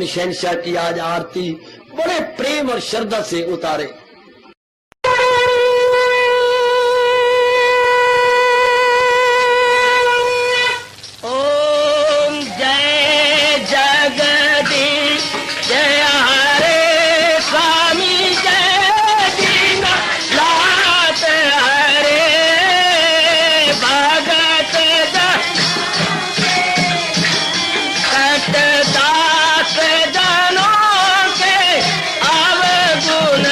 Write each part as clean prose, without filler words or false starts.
अपनी शहनशाह की आज आरती बड़े प्रेम और श्रद्धा से उतारे। दास जनों के अवगुण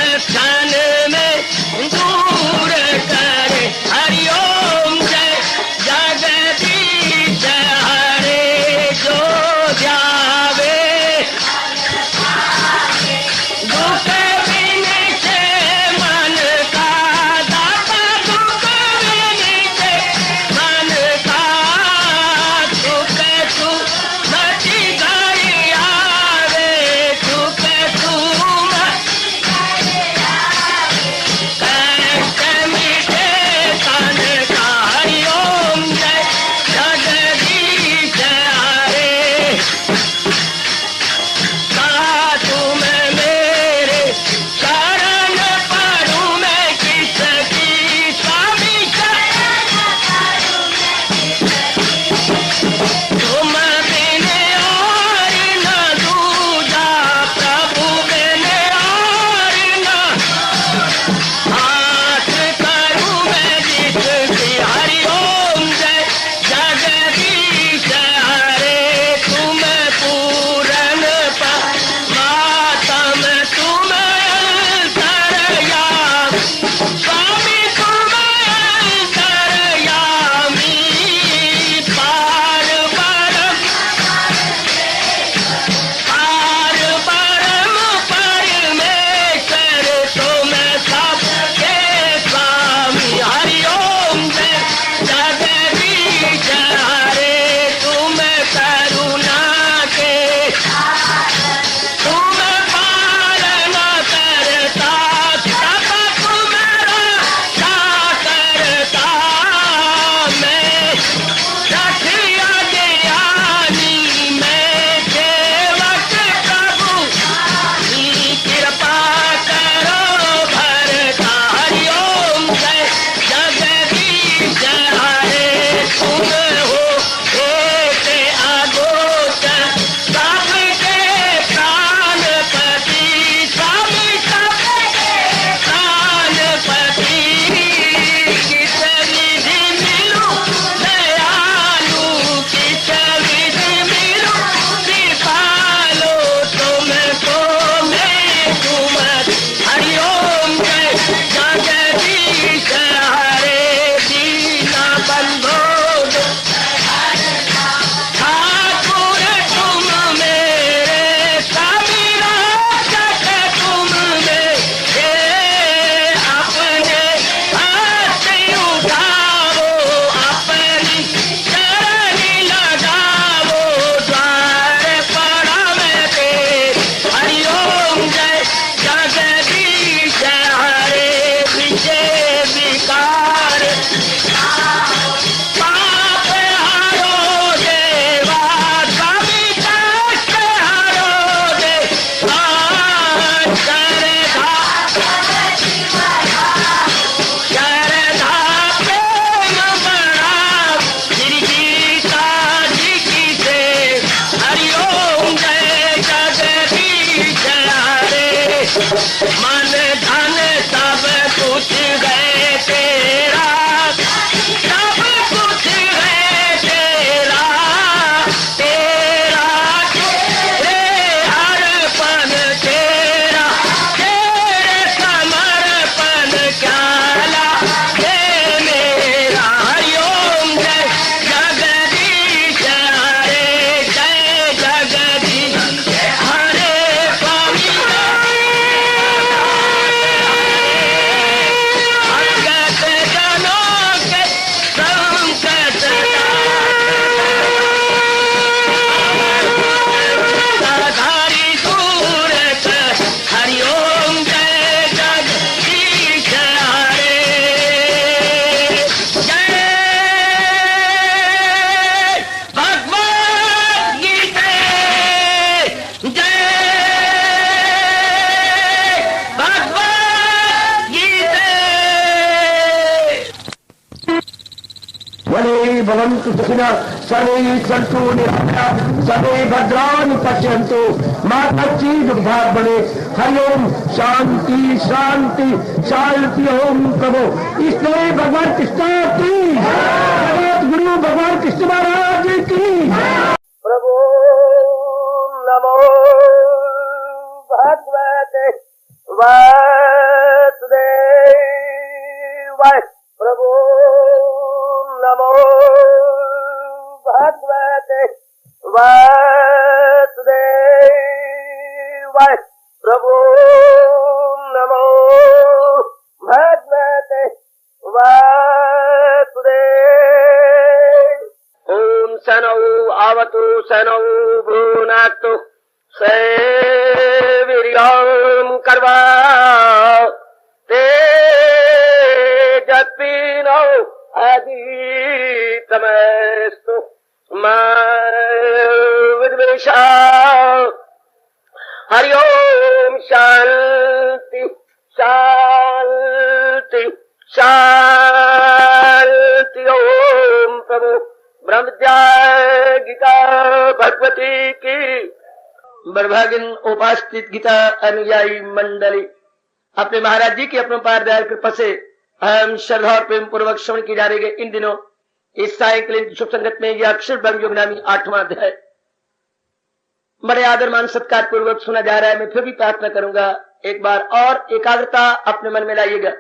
भवन्तु सुखिनः सर्वे सन्तु निरामयाः सर्वे भद्राणि पश्यन्तु मा कश्चित् दुर्भाग् भवेत्। हरि ओम शांति शांति शांति। ओम प्रभु इसलिए भगवान कृष्ण की जगत गुरु भगवान कृष्ण महाराज की प्रभु नमो भगवते वासुदेवाय। प्रभु नमो भगवते वासुदेवाय। प्रभु नमो भगवते वासुदेवाय। ओम सनौ आवतु सनौ भुनातु सेवीर्यं कर्वा तेजस्विनो अधीतमस्तु मा विद्वेषा। हरि ओम शांति शांति शांति। ओम प्रभु ब्रह्मज्ञा गीता भगवती की। बड़भागिन उपास्थित गीता अनुयायी मंडली, अपने महाराज जी की अपरंपार दया कृपा से हम श्रद्धा और प्रेम पूर्वक श्रवण की जा रही है इन दिनों इस सायंकालीन शुभ संगत में यह अक्षर ब्रह्म योग नामी 8वां अध्याय बड़े आदर मान सत्कार पूर्वक सुना जा रहा है। मैं फिर भी प्रार्थना करूंगा एक बार और एकाग्रता अपने मन में लाइएगा।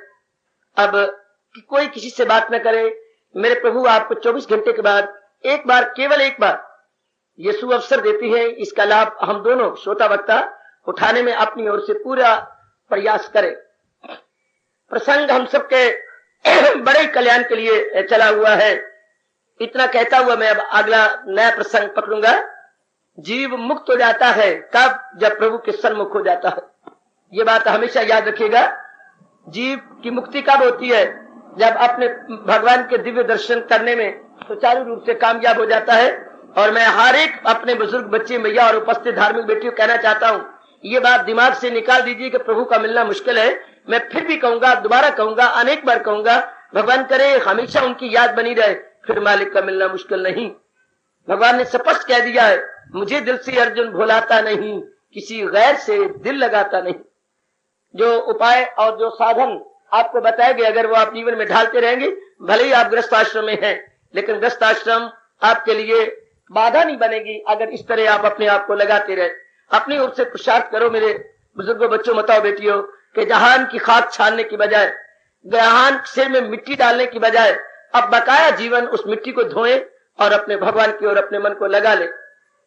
अब कि कोई किसी से बात न करे। मेरे प्रभु आपको 24 घंटे के बाद एक बार, केवल एक बार ये सुअवसर देती है। इसका लाभ हम दोनों श्रोता वक्ता उठाने में अपनी ओर से पूरा प्रयास करें। प्रसंग हम सबके बड़े कल्याण के लिए चला हुआ है। इतना कहता हुआ मैं अब अगला नया प्रसंग पकड़ूंगा। जीव मुक्त हो जाता है कब? जब प्रभु के सन्मुख हो जाता है। ये बात हमेशा याद रखिएगा। जीव की मुक्ति कब होती है? जब अपने भगवान के दिव्य दर्शन करने में सुचारू रूप से कामयाब हो जाता है। और मैं हर एक अपने बुजुर्ग बच्चे मैया और उपस्थित धार्मिक बेटियों कहना चाहता हूँ, ये बात दिमाग से निकाल दीजिए कि प्रभु का मिलना मुश्किल है। मैं फिर भी कहूंगा, दोबारा कहूंगा, अनेक बार कहूंगा, भगवान करे हमेशा उनकी याद बनी रहे, फिर मालिक का मिलना मुश्किल नहीं। भगवान ने स्पष्ट कह दिया है, मुझे दिल से अर्जुन भुलाता नहीं, किसी गैर से दिल लगाता नहीं। जो उपाय और जो साधन आपको बताए गए, अगर वो आप जीवन में ढालते रहेंगे, भले ही आप गृहस्थ आश्रम में हैं, लेकिन गृहस्थ आश्रम आपके लिए बाधा नहीं बनेगी अगर इस तरह आप अपने आप को लगाते रहे। अपनी ओर से पुरुषार्थ करो मेरे बुजुर्गों, बच्चों, माताओं, बेटियों, कि जहान की खाक छानने की बजाय, जहान सिर में मिट्टी डालने की बजाय अब बकाया जीवन उस मिट्टी को धोएं और अपने भगवान की ओर अपने मन को लगा ले।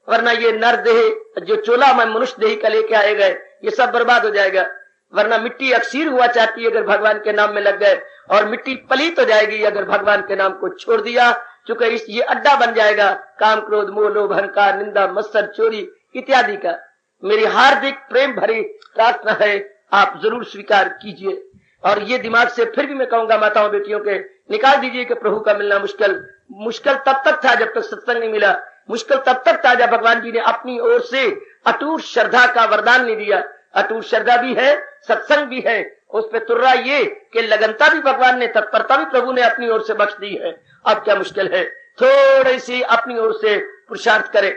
वरना ये नर देह जो चोला में मनुष्य देह का लेके आए गए, ये सब बर्बाद हो जाएगा। वरना मिट्टी अक्सीर हुआ चाहती है अगर भगवान के नाम में लग गए, और मिट्टी पलीत हो जाएगी अगर भगवान के नाम को छोड़ दिया। चूंकि ये अड्डा बन जाएगा काम, क्रोध, मोह, लोभ, अहंकार, निंदा, मत्सर, चोरी इत्यादि का। मेरी हार्दिक प्रेम भरी प्रार्थना है, आप जरूर स्वीकार कीजिए। और ये दिमाग से फिर भी मैं कहूंगा माताओं बेटियों के, निकाल दीजिए कि प्रभु का मिलना मुश्किल तब तक था जब तक सत्संग नहीं मिला। मुश्किल तब तक था जब भगवान जी ने अपनी ओर से अटूट श्रद्धा का वरदान नहीं दिया। अटूट श्रद्धा भी है, सत्संग भी है, उस पे तुर्रा ये कि लगनता भी भगवान ने, तत्परता भी प्रभु ने अपनी ओर से बख्श दी है। अब क्या मुश्किल है? थोड़ी सी अपनी ओर से पुरुषार्थ करें,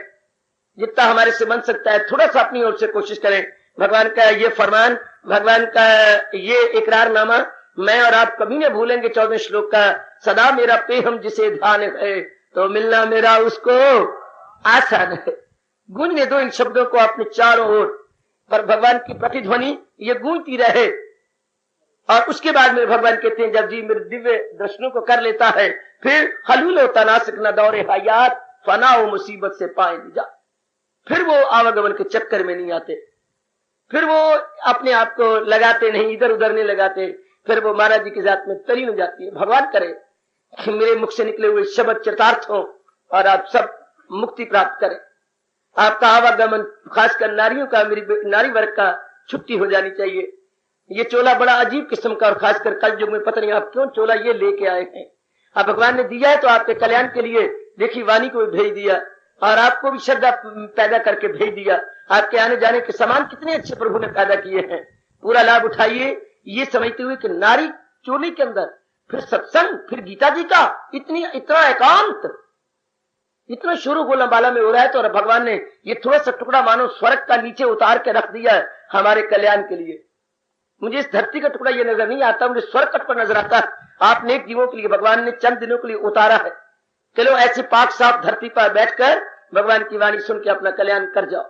जितना हमारे से बन सकता है थोड़ा सा अपनी ओर से कोशिश करें। भगवान का ये फरमान, भगवान का ये इकरारनामा मैं और आप कभी न भूलेंगे। 14वें श्लोक का, सदा मेरा प्रेम जिसे ध्यान है तो मिलना मेरा उसको आसान है। गूंजने दो इन शब्दों को अपने चारों ओर, पर भगवान की प्रतिध्वनि ये गूंजती रहे। और उसके बाद में भगवान कहते हैं, जब जी मेरे दिव्य दर्शनों को कर लेता है, फिर हलूल होता नासिक न दौरे हयात, फना हो मुसीबत से पाए जा। फिर वो आवागमन के चक्कर में नहीं आते, फिर वो अपने आप को लगाते नहीं, इधर उधर नहीं लगाते। फिर वो महाराज जी की जात में तरीन हो जाती है। भगवान करे मेरे मुख से निकले हुए शब्द चरितार्थ हो और आप सब मुक्ति प्राप्त करें। आपका आवागमन, खासकर नारियों का, मेरी नारी वर्ग का छुट्टी हो जानी चाहिए। ये चोला बड़ा अजीब किस्म का, और खासकर कल युग में पता नहीं आप क्यों चोला ये लेके आए हैं। अब भगवान ने दिया है तो आपके कल्याण के लिए। देखिए वाणी को भी भेज दिया और आपको भी श्रद्धा पैदा करके भेज दिया। आपके आने जाने के सामान कितने अच्छे प्रभु ने पैदा किए हैं। पूरा लाभ उठाइए, ये समझते हुए कि नारी चोली के अंदर फिर सत्संग, फिर गीता जी का इतना एकांत, इतना शुरू गोलम बाला में हो रहा है। तो भगवान ने ये थोड़ा सा टुकड़ा मानो स्वर्ग का नीचे उतार के रख दिया है हमारे कल्याण के लिए। मुझे इस धरती का टुकड़ा ये नजर नहीं आता, मुझे स्वर्ग का टुकड़ा नजर आता है। आप नेक जीवों के लिए भगवान ने चंद दिनों के लिए उतारा है। चलो ऐसी पाक साफ धरती पर बैठकर भगवान की वाणी सुन के अपना कल्याण कर जाओ,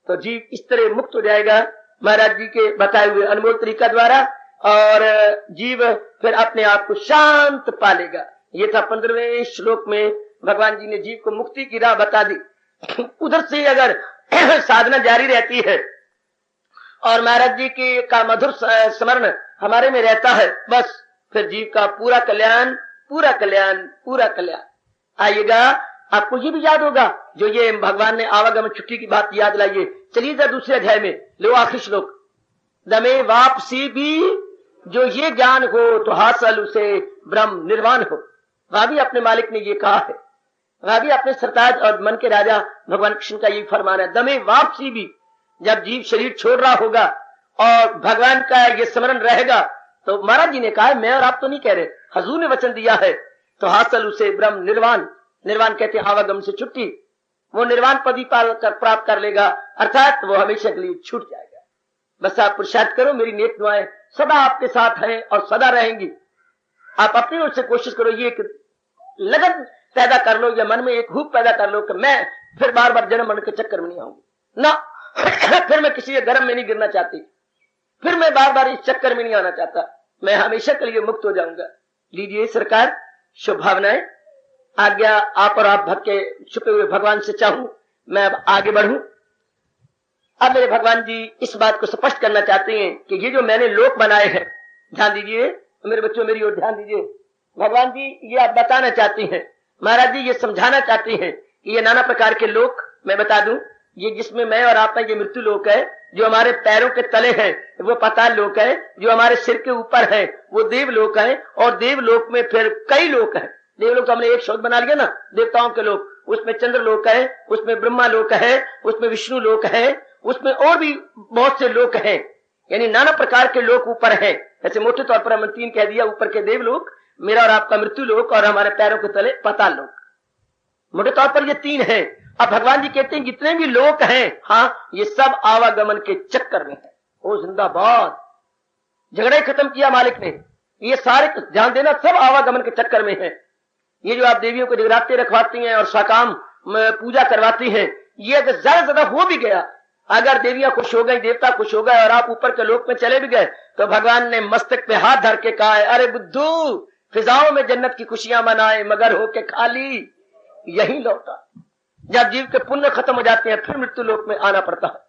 तो जीव इस तरह मुक्त हो जाएगा महाराज जी के बताए हुए अनमोल तरीका द्वारा, और जीव फिर अपने आप को शांत पालेगा। ये था 15वें श्लोक में भगवान जी ने जीव को मुक्ति की राह बता दी। उधर से अगर साधना जारी रहती है और महाराज जी की का मधुर स्मरण हमारे में रहता है, बस फिर जीव का पूरा कल्याण, पूरा कल्याण, पूरा कल्याण आइएगा। आपको ये भी याद होगा जो ये भगवान ने आवागमन छुट्टी की बात याद लाइए। चलिए जरा दूसरे अध्याय में लो, आखिरी श्लोक, दमे वापसी भी जो ये ज्ञान हो तो हासिल उसे ब्रह्म निर्वाण हो। वहां भी अपने मालिक ने ये कहा है, वहां भी अपने सरताज और मन के राजा भगवान कृष्ण का ये फरमान है, दमे वापसी भी, जब जीव शरीर छोड़ रहा होगा और भगवान का ये स्मरण रहेगा, तो महाराज जी ने कहा है, मैं और आप तो नहीं कह रहे, हजूर ने वचन दिया है, तो हासिल उसे ब्रह्म निर्वाण, निर्वाण कहते हैं आवागम से छुट्टी, वो निर्वाण पदी प्राप्त कर लेगा, अर्थात वो हमेशा के लिए छूट जाएगा। बस आप पुरुषार्थ करो, मेरी नेक दुआएं सदा आपके साथ हैं और सदा रहेंगी। आप अपनी ओर से कोशिश करो, ये एक लगन पैदा कर लो या मन में एक हुक पैदा कर लो कि मैं फिर बार बार जन्म मरण के चक्कर में नहीं आऊंगी ना, फिर मैं किसी गर्म में नहीं गिरना चाहती, फिर मैं बार बार इस चक्कर में नहीं आना चाहता, मैं हमेशा के लिए मुक्त हो जाऊंगा। लीजिए सरकार शुभ भावनाएं, आज्ञा आप और आप भक्त के छुपे हुए भगवान से चाहूं मैं अब आगे बढ़ूं। अब मेरे भगवान जी इस बात को स्पष्ट करना चाहते हैं कि ये जो मैंने लोक बनाए हैं, ध्यान दीजिए मेरे बच्चों, मेरी ओर ध्यान दीजिए। भगवान जी ये आप बताना चाहती हैं, महाराज जी ये समझाना चाहती हैं कि ये नाना प्रकार के लोक मैं बता दूं, ये जिसमें मैं और आप हैं ये मृत्यु लोक है, जो हमारे पैरों के तले है वो पाताल लोक है, जो हमारे सिर के ऊपर है वो देव लोक है, और देव लोक में फिर कई लोक है। देवलोक तो हमने एक शब्द बना लिया ना, देवताओं के लोक, उसमें चंद्र लोक है, उसमें ब्रह्मा लोक है, उसमें विष्णु लोक है, उसमें और भी बहुत से लोक हैं, यानी नाना प्रकार के लोक ऊपर हैं। ऐसे मोटे तौर पर हमने 3 कह दिया, ऊपर के देवलोक, मेरा और आपका मृत्यु लोक, और हमारे पैरों के तले पाताल लोक, मोटे तौर पर ये 3 हैं। अब भगवान जी कहते हैं जितने भी लोक हैं, हाँ ये सब आवागमन के चक्कर में है। ओ जिंदाबाद, झगड़ा ही खत्म किया मालिक ने, ये सारे ध्यान देना सब आवागमन के चक्कर में है। ये जो आप देवियों को जगराते रखवाती हैं और सकाम पूजा करवाती हैं, ये अगर ज्यादा हो भी गया, अगर देवियां खुश हो गई, देवता खुश हो गए और आप ऊपर के लोक में चले भी गए, तो भगवान ने मस्तक पे हाथ धर के कहा है, अरे बुद्धू फिजाओं में जन्नत की खुशियां मनाए मगर होके खाली यही लौटा। जब जीव के पुण्य खत्म हो जाते हैं फिर मृत्यु लोक में आना पड़ता है,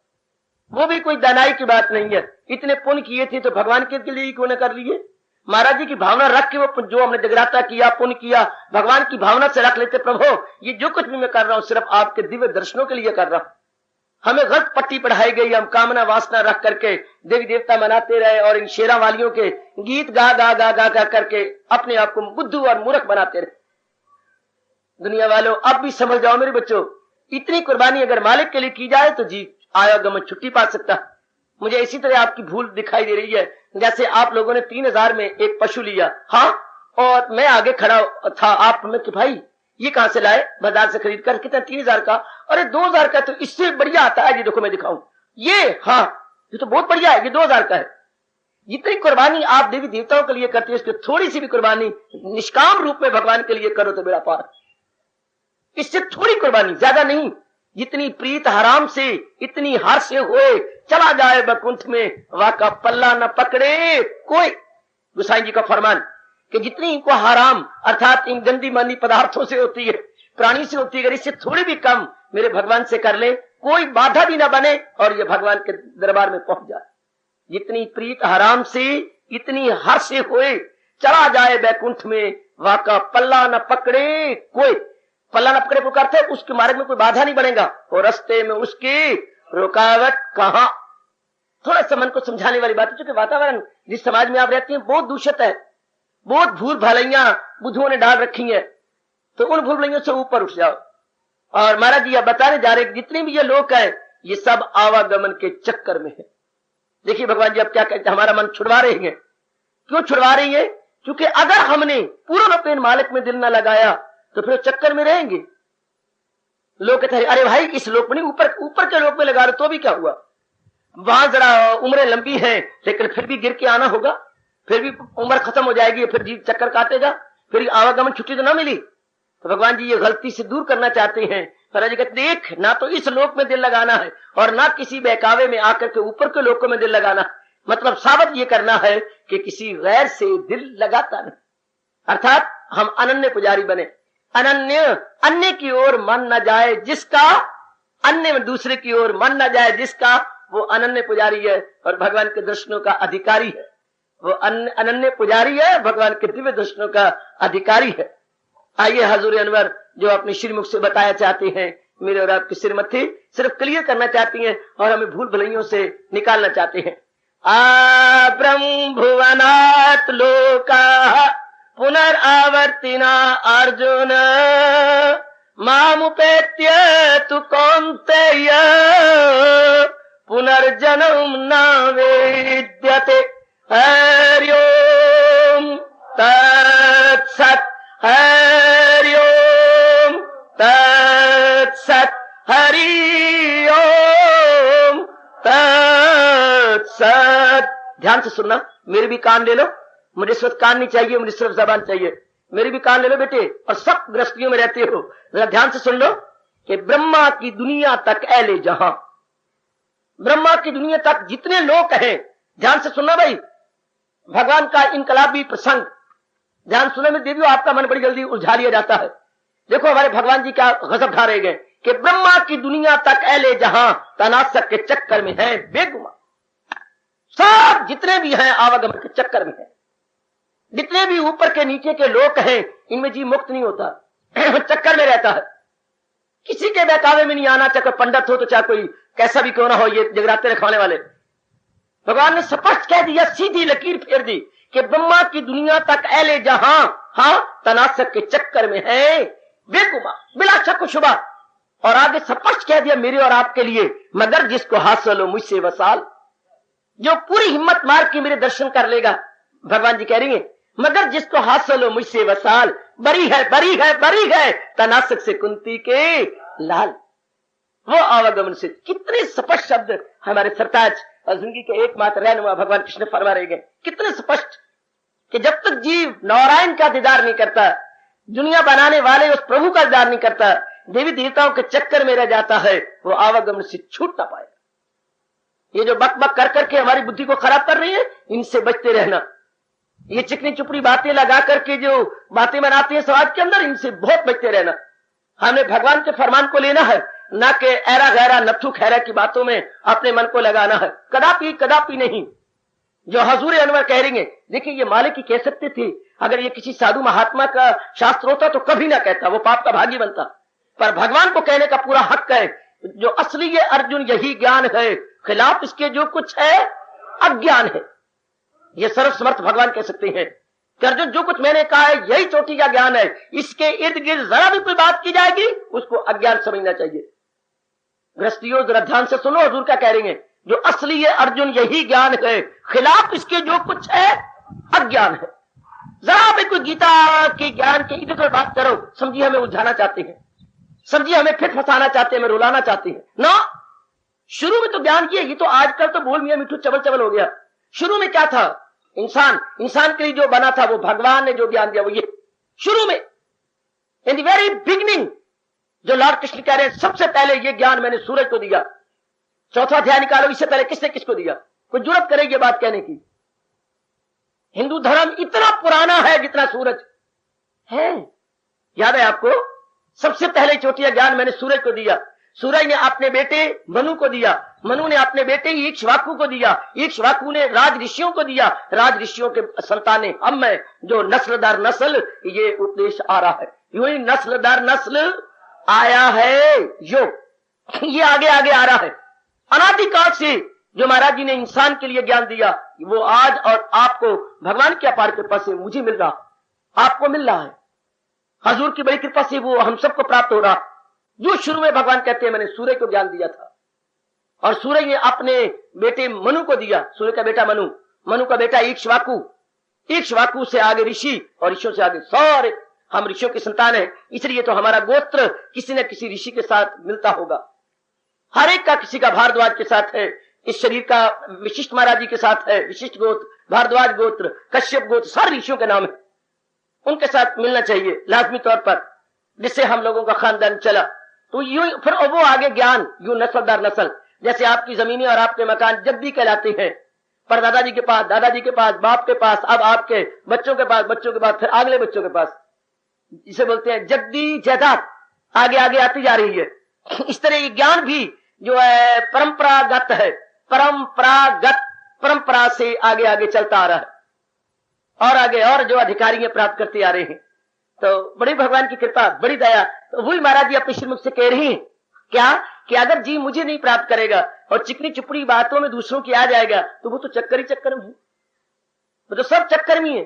वो भी कोई दानाई की बात नहीं है। इतने पुण्य किए थे तो भगवान के लिए क्यों न कर लिए। महाराज जी की भावना रख के वो जो हमने जगराता किया, पुण्य किया, भगवान की भावना से रख लेते, प्रभु ये जो कुछ भी मैं कर रहा हूं सिर्फ आपके दिव्य दर्शनों के लिए कर रहा हूं। हमें गलत पट्टी पढ़ाई गई, हम कामना वासना रख करके देवी देवता मनाते रहे और इन शेरा वालियों के गीत गा गा गा गा गा करके अपने आप को बुद्धू और मूर्ख बनाते रहे। दुनिया वालों अब भी समझ जाओ मेरे बच्चों, इतनी कुर्बानी अगर मालिक के लिए की जाए तो जी आवागमन छुट्टी पा सकता। मुझे इसी तरह आपकी भूल दिखाई दे रही है, जैसे आप लोगों ने 3000 में एक पशु लिया, हाँ, और मैं आगे खड़ा था, आप में कि भाई ये कहां से लाए, बाजार से खरीद कर, कितना 3000 का, अरे 2000 का तो इससे बढ़िया आता है, ये देखो मैं दिखाऊं, ये हाँ ये तो बहुत बढ़िया है, ये 2000 का है। जितनी कुर्बानी आप देवी देवताओं के लिए करते हो, इसकी थोड़ी सी भी कुर्बानी निष्काम रूप में भगवान के लिए करो तो बेड़ा पार। इससे थोड़ी कुर्बानी, ज्यादा नहीं, जितनी प्रीत हराम से इतनी हार से होए, चला जाए बकुंठ में वाका पल्ला न पकड़े कोई। गोसाई जी का फरमान कि जितनी इनको हराम अर्थात इन गंदी मानी पदार्थों से होती है, प्राणी से होती है, अगर इससे थोड़ी भी कम मेरे भगवान से कर ले, कोई बाधा भी ना बने और ये भगवान के दरबार में पहुंच जाए। जितनी प्रीत हराम से इतनी हार से होए, चला जाए बैकुंठ में वाका पल्ला न पकड़े कोई। पल्ला न पकड़े पुकारते, उसके मार्ग में कोई बाधा नहीं बनेगा और रास्ते में उसकी रुकावट कहां। थोड़ा सा मन को समझाने वाली बात है, क्योंकि वातावरण जिस समाज में आप रहती हैं बहुत दूषित है, बहुत भूल भलाइयां बुद्धुओं ने डाल रखी हैं, तो उन भूल भलाइयों से ऊपर उठ जाओ। और महाराज जी आप बताने जा रहे जितने भी ये लोग हैं ये सब आवागमन के चक्कर में है। देखिए भगवान जी अब क्या कहते हैं, हमारा मन छुड़वा रहे हैं। क्यों छुड़वा रही है? क्योंकि अगर हमने पूर्ण अपने मालिक में दिल न लगाया तो फिर चक्कर में रहेंगे। लोग कहते हैं अरे भाई इस लोक में नहीं, ऊपर के लोक में लगा रहे तो भी क्या हुआ, वहां जरा उम्रें लंबी है लेकिन फिर भी गिर के आना होगा, फिर भी उम्र खत्म हो जाएगी, फिर जी चक्कर काटेगा, फिर आवागमन छुट्टी तो ना मिली। तो भगवान जी ये गलती से दूर करना चाहते हैं। महाराज जी कहते देख, ना तो इस लोक में दिल लगाना है और ना किसी बहकावे में आकर के ऊपर के लोकों में दिल लगाना। मतलब साबित ये करना है कि किसी गैर से दिल लगाता नहीं, अर्थात हम अनन्य पुजारी बने। अनन्य, अन्य की ओर मन न जाए जिसका, अन्य में दूसरे की ओर मन न जाए जिसका, वो अनन्य पुजारी है और भगवान के दर्शनों का अधिकारी है। वो अनन्य पुजारी है, भगवान के दिव्य दर्शनों का अधिकारी है। आइए हजूर अनवर जो अपने श्रीमुख से बताया चाहते हैं, मेरे और आपकी श्रीमती सिर्फ क्लियर करना चाहती हैं और हमें भूल भुलैयों से निकालना चाहते हैं। आ ब्रह्म भुवनात् लोका पुनरावर्तिना अर्जुन मामुपेत्य तु कौन्तेय पुनर्जन्म न वेद्यते। हरि ओम तत्सत्, हरि ओम तत्सत्, हरि ओम तत्सत्। ध्यान से सुनना, मेरे भी कान ले लो, मुझे सिर्फ कान नहीं चाहिए, मुझे सिर्फ जबान चाहिए। मेरे भी कान ले लो बेटे, और सब गृहस्थियों में रहते हो, जरा ध्यान से सुन लो कि ब्रह्मा की दुनिया तक ऐले जहां, ब्रह्मा की दुनिया तक जितने लोग हैं, ध्यान से सुनना भाई, भगवान का इनकलाबी प्रसंग ध्यान सुनने में देवियों आपका मन बड़ी जल्दी उलझा लिया जाता है। देखो हमारे भगवान जी क्या गजब ढा रहे गए कि ब्रह्मा की दुनिया तक ऐले जहां तनासक के चक्कर में है बेगुमा। सब जितने भी हैं आवागमन के चक्कर में है, जितने भी ऊपर के नीचे के लोग हैं, इनमें जी मुक्त नहीं होता, चक्कर में रहता है, किसी के बहकावे में नहीं आना, चाहे कोई पंडित हो तो चाहे कोई कैसा भी क्यों ना हो, ये जगराते रखवाने वाले। भगवान ने स्पष्ट कह दिया, सीधी लकीर फेर दी कि ब्रह्मा की दुनिया तक ऐले जहां, हाँ तनासक के चक्कर में है बेगुमा, बिला शक शुबा। और आगे स्पष्ट कह दिया मेरे और आपके लिए, मगर जिसको हासिल हो मुझसे वसाल, जो पूरी हिम्मत मार के मेरे दर्शन कर लेगा, भगवान जी कह रही है, मगर जिसको हासिल हो मुझसे वसाल, बरी है बरी है बरी है तनासक से कुंती के लाल। वो आवागमन से कितने स्पष्ट शब्द हमारे सरताज और जिंदगी के एकमात्र रहनुमा भगवान कृष्ण फरमा रहे गए, कितने स्पष्ट कि जब तक जीव नारायण का दीदार नहीं करता, दुनिया बनाने वाले उस प्रभु का दीदार नहीं करता, देवी देवताओं के चक्कर में रह जाता है, वो आवागमन से छूट ना पाएगा। ये जो बक बक कर करके हमारी बुद्धि को खराब कर रही है, इनसे बचते रहना। ये चिकनी चुपड़ी बातें लगा करके जो बातें बनाती है समाज के अंदर, इनसे बहुत बचते रहना। हमने भगवान के फरमान को लेना है, ना कि ऐरा गहरा नथु खैरा की बातों में अपने मन को लगाना है, कदापि कदापि नहीं। जो हजूर अनवर कह रही है, देखिए ये मालिक की कह सकते थे, अगर ये किसी साधु महात्मा का शास्त्र होता तो कभी ना कहता, वो पाप का भागी बनता, पर भगवान को कहने का पूरा हक है। जो असली ये अर्जुन यही ज्ञान है, खिलाफ इसके जो कुछ है अज्ञान है। ये सर्वसमर्थ भगवान कह सकते हैं कि अर्जुन जो कुछ मैंने कहा है यही चोटी का ज्ञान है, इसके इर्द गिर्द जरा भी कोई बात की जाएगी उसको अज्ञान समझना चाहिए। गृहस्थियों जरा ध्यान से सुनो, हजूर क्या कह रही है, जो असली ये अर्जुन यही ज्ञान है, खिलाफ इसके जो कुछ है अज्ञान है। जरा भी कोई गीता के ज्ञान के इधर बात करो, समझिए हमें उलझाना चाहते हैं, समझिए हमें फिर फंसाना चाहते हैं, हमें रुलाना चाहते हैं ना। शुरू में तो ज्ञान किया, ये तो आजकल तो बोल मियां मिठू चबल चबल हो गया। शुरू में क्या था, इंसान के लिए जो बना था वो भगवान ने जो ज्ञान दिया वो ये शुरू में, इन द वेरी बिगिनिंग, जो लॉर्ड कृष्ण कह रहे हैं सबसे पहले ये ज्ञान मैंने सूरज को दिया। चौथा अध्याय निकालो, इससे पहले किसने किसको दिया, कोई जुर्रत करे ये बात कहने की। हिंदू धर्म इतना पुराना है जितना सूरज है, याद है आपको, सबसे पहले चोटिया ज्ञान मैंने सूरज को दिया। सूरज ने अपने बेटे मनु को दिया, मनु ने अपने बेटे इक्ष्वाकु को दिया, इक्ष्वाकु ने राज ऋषियों को दिया, राज ऋषियों के संतानें हम में, जो नस्ल दर नस्ल ये उपदेश आ रहा है, यूं ही नस्ल दर नस्ल आया है, ये आगे आगे आ रहा है। अनादिकाल से जो महाराज जी ने इंसान के लिए ज्ञान दिया, वो आज और आपको भगवान की अपार कृपा से मुझे मिल रहा, आपको मिल रहा है, हजूर की बड़ी कृपा से वो हम सबको प्राप्त हो रहा। जो शुरू में भगवान कहते हैं मैंने सूर्य को ज्ञान दिया था, और सूर्य ने अपने बेटे मनु को दिया, सूर्य का बेटा मनु, मनु का बेटा इक्ष्वाकु, इक्ष्वाकु से आगे ऋषि और ऋषियों से आगे सारे हम ऋषियों की संतान है, इसलिए तो हमारा गोत्र किसी न किसी ऋषि के साथ मिलता होगा। हर एक का किसी का भारद्वाज के साथ है, इस शरीर का विशिष्ट महाराज जी के साथ है, विशिष्ट गोत्र, भारद्वाज गोत्र, कश्यप गोत्र, सारे ऋषियों के नाम है, उनके साथ मिलना चाहिए लाजमी तौर पर, जिससे हम लोगों का खानदान चला। तो यूं फिर वो आगे ज्ञान, यूं नस्ल दर नस्ल, जैसे आपकी जमीनें और आपके मकान जद्दी कहलाते हैं, पर दादाजी के पास, दादाजी के पास, बाप के पास, अब आपके बच्चों के पास, बच्चों के बाद फिर अगले बच्चों के पास, जिसे बोलते हैं जद्दी जायदाद, आगे आगे आती जा रही है। इस तरह ये ज्ञान भी जो है परंपरागत है, परंपरागत परंपरा से आगे आगे चलता आ रहा है, और आगे और जो अधिकारी प्राप्त करते आ रहे हैं। तो बड़ी भगवान की कृपा, बड़ी दया। तो वही महाराज जी अपने श्रीमुख से कह रही हैं क्या कि अगर जी मुझे नहीं प्राप्त करेगा और चिकनी चुपड़ी बातों में दूसरों की आ जाएगा तो वो तो चक्कर ही चक्कर में है, वो तो सब चक्कर में है।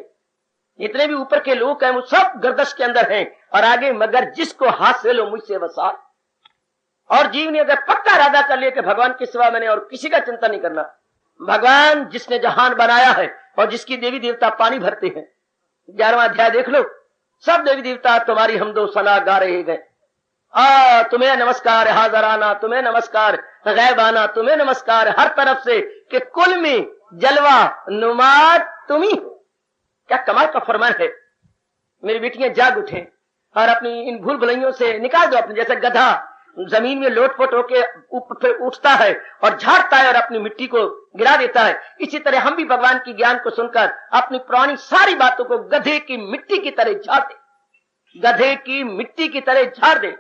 जितने भी ऊपर के लोग हैं वो सब गर्दश के अंदर हैं, और आगे मगर जिसको हाथ से लो मुझसे वसाल। और जीव ने अगर पक्का इरादा कर लिया कि भगवान के सिवा मैंने और किसी का चिंता नहीं करना, भगवान जिसने जहान बनाया है और जिसकी देवी देवता पानी भरते हैं, 11वां अध्याय देख लो, सब देवी देवता तुम्हारी हमदो सना गा रहे गए। तुम्हें नमस्कार हाजराना, तुम्हें नमस्कार गैबाना, तुम्हें नमस्कार हर तरफ से, कि कुल में जलवा नुमा तुम्ही हो। क्या कमाल का फरमान है। मेरी बेटियां जाग उठे और अपनी इन भूल भुलैयों से निकाल दो अपने, जैसे गधा जमीन में लोटपोट होके ऊपर उठता है और झाड़ता है और अपनी मिट्टी को गिरा देता है, इसी तरह हम भी भगवान की ज्ञान को सुनकर अपनी पुरानी सारी बातों को गधे की मिट्टी की तरह झाड़ दे, गधे की मिट्टी की तरह झाड़ दे।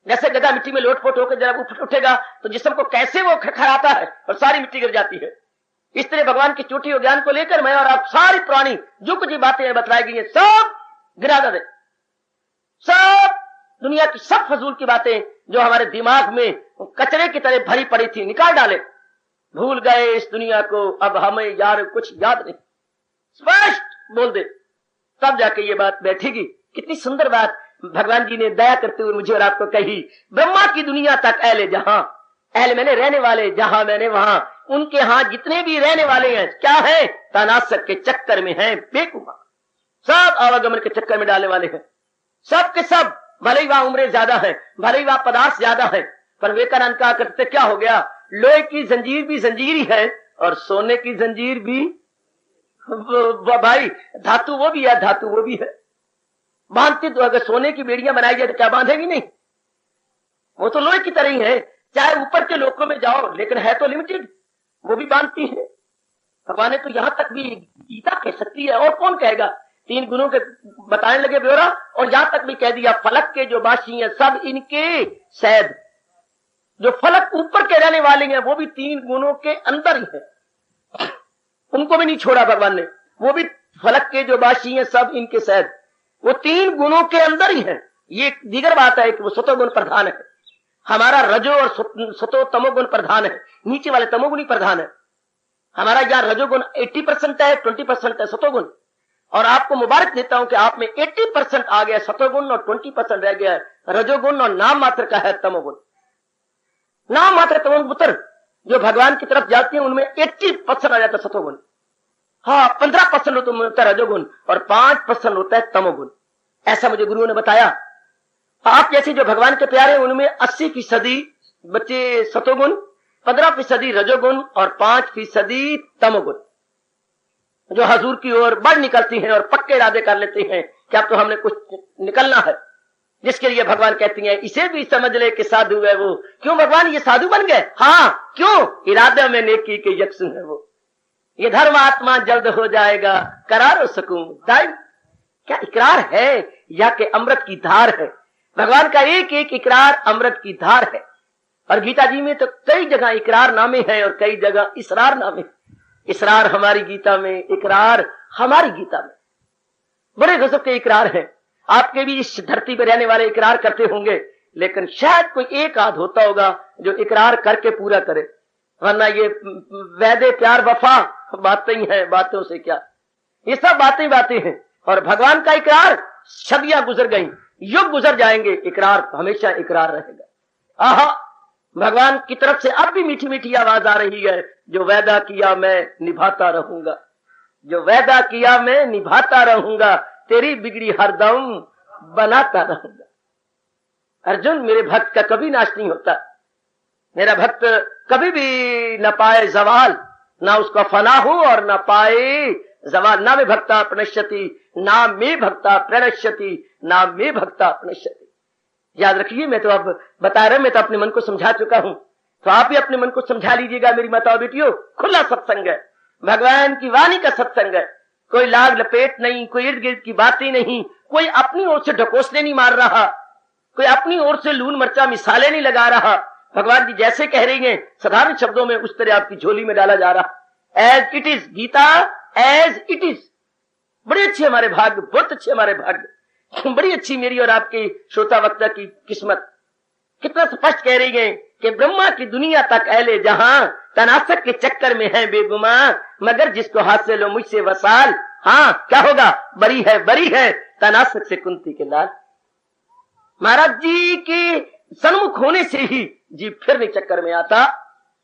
जैसे गधा मिट्टी में लोटपोट होकर जब उठेगा तो जिस्म को कैसे वो खड़खड़ाता है और सारी मिट्टी गिर जाती है, इस तरह भगवान की चोटी और ज्ञान को लेकर मैं और आप सारी पुरानी जो कुछ बातें बतलाई गई हैं सब गिरा दे, सब दुनिया की सब फजूल की बातें जो हमारे दिमाग में कचरे की तरह भरी पड़ी थी निकाल डाले। भूल गए इस दुनिया को, अब हमें यार कुछ याद नहीं, स्पष्ट बोल दे, तब जाके ये बात बैठेगी। कितनी सुंदर बात भगवान जी ने दया करते हुए मुझे और आपको कही। ब्रह्मा की दुनिया तक अहले जहां, अहले मैंने रहने वाले, जहां मैंने वहां, उनके यहां जितने भी रहने वाले हैं क्या है, तनासक के चक्कर में हैं, बेकुमा, सब आवागमन के चक्कर में डालने वाले हैं, सब के सब। भले ही वहां उम्रें ज्यादा है, भले ही वहां पदार्थ ज्यादा है, पर विवेकानंद कहा करते क्या हो गया, लोहे की जंजीर भी जंजीर ही है और सोने की जंजीर भी, भाई धातु वो भी है, धातु वो भी है। बांधती तो अगर सोने की बेड़ियां बनाई जाए तो क्या बांधेगी नहीं, वो तो लोहे की तरह ही है। चाहे ऊपर के लोकों में जाओ, लेकिन है तो लिमिटेड, वो भी बांधती है। भगवान ने तो यहां तक भी गीता कह सकती है, और कौन कहेगा, 3 गुणों के बताने लगे ब्यौरा, और यहां तक भी कह दिया फलक के जो बाशी हैं सब इनके सैद, जो फलक ऊपर के रहने वाले हैं वो भी 3 गुणों के अंदर ही है, उनको भी नहीं छोड़ा भगवान ने, वो भी फलक के जो बाशी हैं सब इनके सैद, वो 3 गुणों के अंदर ही है। ये दीगर बात है कि वो सतोगुण प्रधान है, हमारा रजो और सतो तमोगुण प्रधान है, नीचे वाले तमोगुण ही प्रधान है। हमारा यहाँ रजोगुण 80% है, 20% है सतोगुण, और आपको मुबारक देता हूं कि आप में 80% आ गया सतोगुण और 20% रह गया रजोगुण, और नाम मात्र का है तमोगुण। नाम मात्र तमोगुण पुत्र जो भगवान की तरफ जाते हैं उनमें 80% आ जाता है सतोगुण, हाँ 15% होता है रजोगुण और 5% होता है तमोगुण। ऐसा मुझे गुरुओं ने बताया। आप जैसे जो भगवान के प्यारे उनमें 80% बच्चे सतोगुण, 15% रजोगुण और 5% तमोगुण, जो हजूर की ओर बढ़ निकलती हैं और पक्के इरादे कर लेते हैं कि अब तो हमने कुछ निकलना है, जिसके लिए भगवान कहती हैं इसे भी समझ ले कि साधु है वो। क्यों भगवान ये साधु बन गए? हाँ, क्यों? इरादे में नेकी के यकसुं है वो। ये धर्म आत्मा जल्द हो जाएगा, करारो सकूं दाई। क्या इकरार है या कि अमृत की धार है? भगवान का एक एक इकरार अमृत की धार है। और गीता जी में तो कई जगह इकरार नामे हैं और कई जगह इसरार नामे। इसरार हमारी गीता में, इकरार हमारी गीता में। बड़े गजब के इकरार हैं। आपके भी इस धरती पर रहने वाले इकरार करते होंगे, लेकिन शायद कोई एक आध होता होगा जो इकरार करके पूरा करे, वरना ये वैदे प्यार वफा बातें ही हैं, बातों से क्या, ये सब बातें हैं। और भगवान का इकरार सदियां गुजर गई, युग गुजर जाएंगे, इकरार हमेशा इकरार रहेगा। आहा, भगवान की तरफ से अब भी मीठी मीठी आवाज आ रही है, जो वादा किया मैं निभाता रहूंगा, जो वादा किया मैं निभाता रहूंगा, तेरी बिगड़ी हरदम बनाता रहूंगा। अर्जुन, मेरे भक्त का कभी नाश नहीं होता। मेरा भक्त कभी भी न पाए जवाल, ना उसका फना हो और न पाए जवाल। ना में भक्ता प्रणश्यति, ना में भक्ता प्रणश्यति, ना में भक्ता प्रणश्यति। याद रखिए, मैं तो अब बता रहा, मैं तो अपने मन को समझा चुका हूं, तो आप भी अपने मन को समझा लीजिएगा। मेरी माता बेटियों, खुला सत्संग है, भगवान की वाणी का सत्संग है। कोई लाग लपेट नहीं, कोई इर्द गिर्द की बातें नहीं, कोई अपनी ओर से ढकोसले नहीं मार रहा, कोई अपनी ओर से लून मरचा मिसाले नहीं लगा रहा। भगवान जी जैसे कह रही हैं साधारण शब्दों में, उस तरह आपकी झोली में डाला जा रहा। As it is, Gita as it is. बड़े अच्छे हमारे भाग्य, बहुत अच्छे हमारे भाग्य, बड़ी अच्छी मेरी और आपकी श्रोता वक्ता की किस्मत। कितना स्पष्ट कह रही है कि ब्रह्मा की दुनिया तक अहले जहां तनासक के चक्कर में है बेगुमा, मगर जिसको हाथ से लो मुझसे वसाल, हाँ क्या होगा, बरी है तनासक से कुंती के लाल। महाराज जी के सन्मुख होने से ही जीव फिर नहीं चक्कर में आता,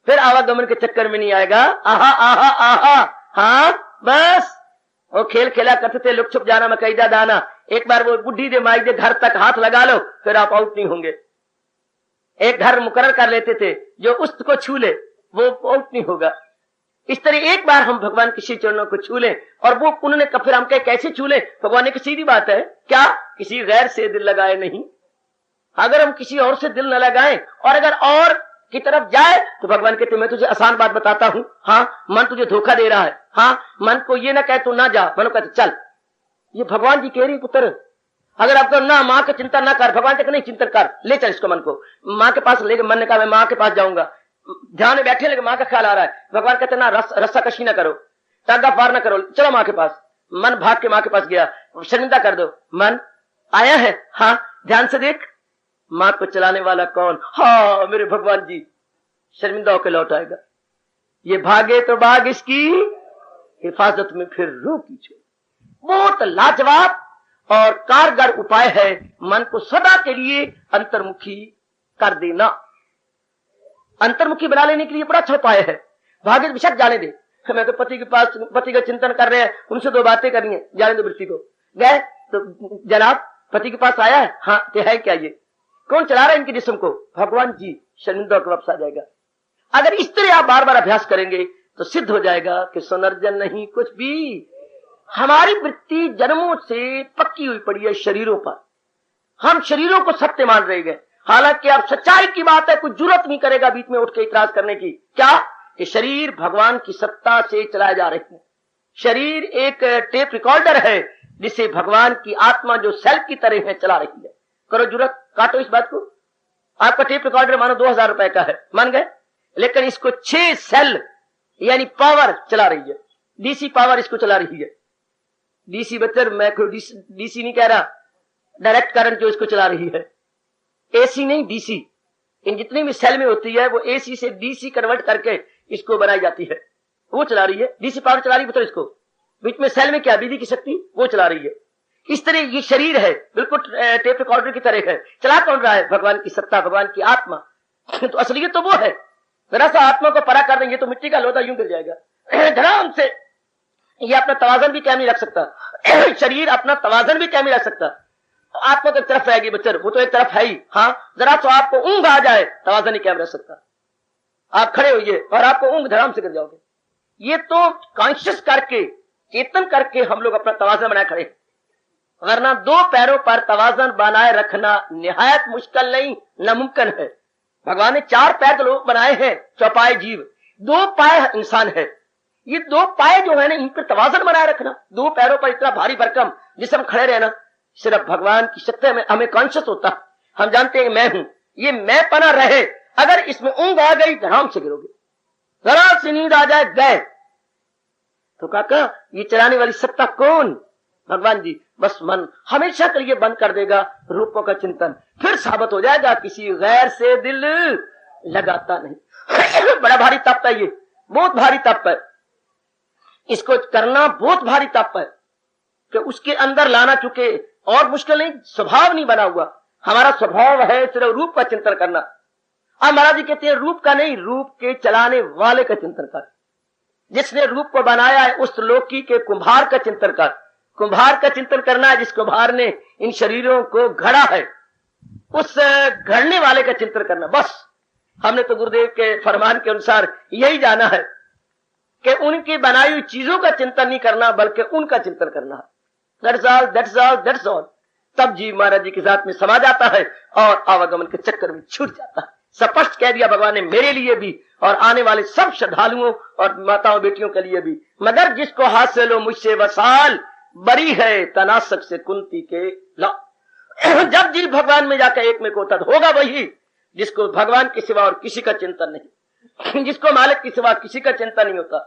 फिर आवागमन के चक्कर में नहीं आएगा। आहा आहा आहा, हाँ बस वो खेल खेला करते थे, लुक छुप जाना मकईदा दाना। एक बार वो बुढ़ी दे माई दे घर तक हाथ लगा लो, फिर आप आउट नहीं होंगे। एक घर मुकर्रर कर लेते थे, जो उसको छू ले वो आउट नहीं होगा। इस तरह एक बार हम भगवान के श्री चरणों को छू लें, और वो उन्होंने फिर हम कहे कैसे छू ले। भगवान ने, की सीधी बात है, क्या किसी गैर से दिल लगाए नहीं। अगर हम किसी और से दिल न लगाएं और अगर और की तरफ जाए तो भगवान कहते मैं तुझे आसान बात बताता हूं, हाँ मन तुझे धोखा दे रहा है, हाँ मन को ये ना कहे तू ना जा, मन कहते चल। ये भगवान जी कह रही पुत्र, अगर आपको ना माँ का चिंता ना कर, भगवान कहते नहीं चिंतन कर, ले चल इसको मन को माँ के पास लेके। मन ने कहा मैं माँ के पास जाऊंगा, ध्यान में बैठे लेकिन माँ का ख्याल आ रहा है। भगवान कहते ना रस्सा कशी ना करो, टागा पार ना करो, चलो माँ के पास। मन भाग के माँ के पास गया, शर्मिंदा कर दो। मन आया है, हाँ ध्यान से देख, माँ को चलाने वाला कौन, हाँ मेरे भगवान जी। शर्मिंदा होकर लौट आएगा। ये भागे तो भाग इसकी हिफाजत में फिर रू की छोड़। बहुत लाजवाब और कारगर उपाय है मन को सदा के लिए अंतर्मुखी कर देना। अंतर्मुखी बना लेने के लिए बड़ा अच्छा उपाय है। भागे तो बेशक जाने दे, मैं तो पति के पास, पति का चिंतन कर रहे हैं, उनसे दो बातें करनी है, जाने दो वृत्ति को। गए तो जनाब पति के पास आया है, हाँ तो है क्या, ये कौन चला रहा है इनके जिस्म को, भगवान जी। शर्मिंदा होकर वापस आ जाएगा। अगर इस तरह आप बार बार अभ्यास करेंगे तो सिद्ध हो जाएगा कि सुनर्जन नहीं कुछ भी। हमारी वृत्ति जन्मों से पक्की हुई पड़ी है शरीरों पर, हम शरीरों को सत्य मान रहे हैं। हालांकि अब सच्चाई की बात है, कुछ जरूरत नहीं करेगा बीच में उठ के इतराज करने की। क्या कि शरीर भगवान की सत्ता से चलाए जा रहे हैं। शरीर एक टेप रिकॉर्डर है जिसे भगवान की आत्मा जो सेल की तरह है चला रही है। करो जरूरत, काटो इस बात को। आपका टेप रिकॉर्डर मानो 2000 रुपए का है, मान गए, लेकिन इसको 6 सेल यानी पावर चला रही है, डीसी पावर इसको चला रही है। डीसी बच्चर, मैं डीसी नहीं कह रहा, डायरेक्ट करंट जो इसको चला रही है, एसी नहीं डीसी। इन जितनी भी सेल में होती है वो एसी से डीसी कन्वर्ट करके इसको बनाई जाती है, वो चला रही है। डीसी पावर चला रही है, इसको बीच में सेल में क्या बिजली की शक्ति, वो चला रही है। इस तरह ये शरीर है, बिल्कुल टेप रिकॉर्डर की तरह है। चला कौन रहा है, भगवान की सत्ता, भगवान की आत्मा। तो असलियत तो वो है। जरा सा आत्मा को परा कर देंगे तो मिट्टी का लोटा यूं गिर जाएगा धड़ाम से। ये अपना तवाजन भी क्या नहीं रख सकता शरीर अपना तवाजन भी क्या नहीं रख सकता। आत्मा तो एक तरफ रहेगी बच्चर, वो तो एक तरफ है ही। हाँ जरा तो आपको ऊंघ आ जाए, तवाजन ही क्या रह सकता। आप खड़े होइए और आपको ऊंघ धड़ाम से गिर जाओगे। ये तो कॉन्शियस करके, चेतन करके हम लोग अपना तवाजन बनाए खड़े, वरना 2 पैरों पर तवाजन बनाए रखना निहायत मुश्किल नहीं, नामुमकिन है। भगवान ने 4 पैर तो लोग बनाए हैं, चौपाए जीव, 2 पाए इंसान है। ये 2 पाए जो है ना, इन पर तवाजन बनाए रखना, 2 पैरों पर इतना भारी भरकम जिसम खड़े रहना, सिर्फ भगवान की शक्ति में हमें कॉन्शियस होता। हम जानते हैं मैं हूं, ये मैं पना रहे। अगर इसमें ऊंघ आ गई धड़ाम से गिरोगे, जरा सी नींद आ जाए गए। तो काका ये चलाने वाली सत्ता कौन, भगवान जी। बस मन हमेशा के लिए बंद कर देगा रूपों का चिंतन, फिर साबित हो जाएगा किसी गैर से दिल लगाता नहीं। बड़ा भारी तप है ये, बहुत भारी तप है। इसको करना बहुत भारी तप है कि उसके अंदर लाना, चुके और मुश्किल नहीं, स्वभाव नहीं बना हुआ। हमारा स्वभाव है सिर्फ रूप का चिंतन करना। अब महाराज जी कहते हैं रूप का नहीं, रूप के चलाने वाले का चिंतन कर। जिसने रूप को बनाया है उस लोकी के कुम्हार का चिंतन कर। कुम्हार का चिंतन करना है जिस कुम्हार ने इन शरीरों को घड़ा है, उस घड़ने वाले का चिंतन करना। बस हमने तो गुरुदेव के फरमान के अनुसार यही जाना है कि उनकी बनाई हुई चीजों का चिंतन नहीं करना बल्कि उनका चिंतन करना है। That's all. तब जी महाराज जी के साथ में समा जाता है और आवागमन के चक्कर में छूट जाता है। स्पष्ट कह दिया भगवान ने मेरे लिए भी और आने वाले सब श्रद्धालुओं और माताओं बेटियों के लिए भी। मगर जिसको हाथ से लो मुझसे वसाल, बरी है तनासक से कुंती के ला। जब दिल भगवान में जाकर एक में होता होगा वही जिसको भगवान के सिवा और किसी का चिंतन नहीं, जिसको मालिक के सिवा किसी का चिंतन नहीं होता।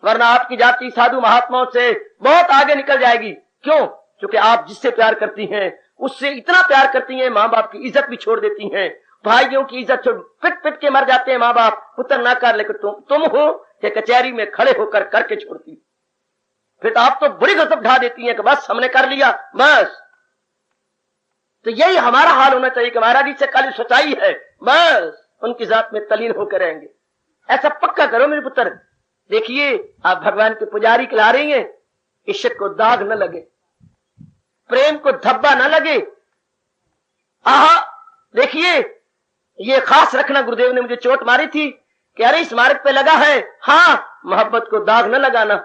वरना आपकी जाति साधु महात्माओं से बहुत आगे निकल जाएगी। क्यों? क्योंकि आप जिससे प्यार करती हैं उससे इतना प्यार करती हैं, माँ बाप की इज्जत भी छोड़ देती हैं, भाइयों की इज्जत छोड़ पिट पिट के मर जाते हैं माँ बाप, पुत्र ना कर, लेकिन तुम हो कि कचहरी में खड़े होकर करके छोड़ती। फिर तो आप तो बुरी गजब ढा देती हैं कि बस हमने कर लिया बस। तो यही हमारा हाल होना चाहिए कि महाराज जी से खाली सच्चाई है, बस उनकी जात में तलीन होकर रहेंगे। ऐसा पक्का करो मेरे पुत्र। देखिए आप भगवान के पुजारी खिला रही हैं, इश्क को दाग न लगे, प्रेम को धब्बा न लगे। आहा देखिए ये खास रखना, गुरुदेव ने मुझे चोट मारी थी कि अरे इस मार्ग पे लगा है। हाँ, मोहब्बत को दाग न लगाना।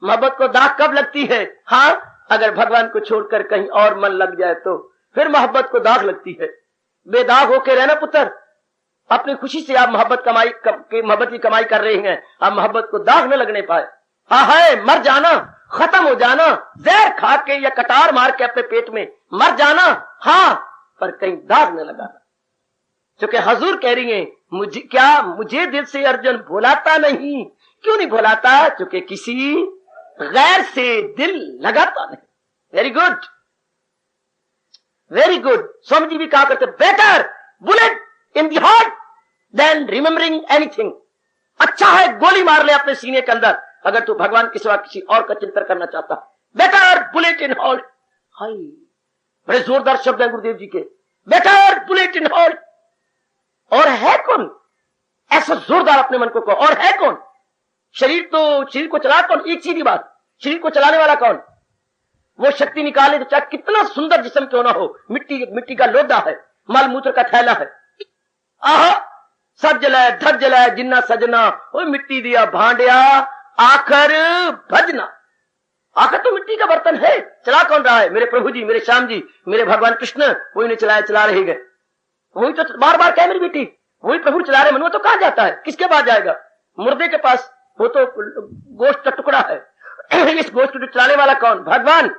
मोहब्बत को दाग कब लगती है? हाँ, अगर भगवान को छोड़कर कहीं और मन लग जाए तो फिर मोहब्बत को दाग लगती है। बेदाग होके रहना पुत्र। अपनी खुशी से आप मोहब्बत की कमाई कर रहे हैं, आप मोहब्बत को दाग न लगने पाए। हाँ है, मर जाना, खत्म हो जाना, जहर खा के या कटार मार के अपने पेट में मर जाना, हाँ, पर कहीं दाग न लगाना। क्योंकि हजूर कह रही है मुझे दिल से अर्जुन भुलाता नहीं। क्यों नहीं भुलाता? क्योंकि किसी गैर से दिल लगाता नहीं। Very good, very good. Swami ji भी कहा करते better bullet in the heart than remembering anything. अच्छा है गोली मार ले अपने सीने के अंदर अगर तू भगवान के सिवा किसी और का चिंतन करना चाहता। Better bullet in heart. हाय, बड़े जोरदार शब्द है गुरुदेव जी के। Better bullet in heart. और है कौन ऐसा जोरदार अपने मन को कहो? और है कौन? शरीर को चला कौन? एक सीधी बात, शरीर को चलाने वाला कौन? वो शक्ति निकाले तो चाहे कितना सुंदर जिस्म क्यों ना हो, मिट्टी का लोटा है, मल मूत्र का थैला है। आह सज जलाए धज जलाए जिन्ना सजना, वो मिट्टी दिया भांडिया आखिर भजना। आखिर तो मिट्टी का बर्तन है, चला कौन रहा है? मेरे प्रभु जी, मेरे श्याम जी, मेरे भगवान कृष्ण, वही ने चलाया, चला रहे गए। वही तो बार बार कह मेरी बेटी, वही प्रभु चला रहे। मनु तो कहां जाता है? किसके पास जाएगा? मुर्दे के पास। वो तो गोश्त का टुकड़ा है। इस गोश्त को चलाने वाला कौन? भगवान।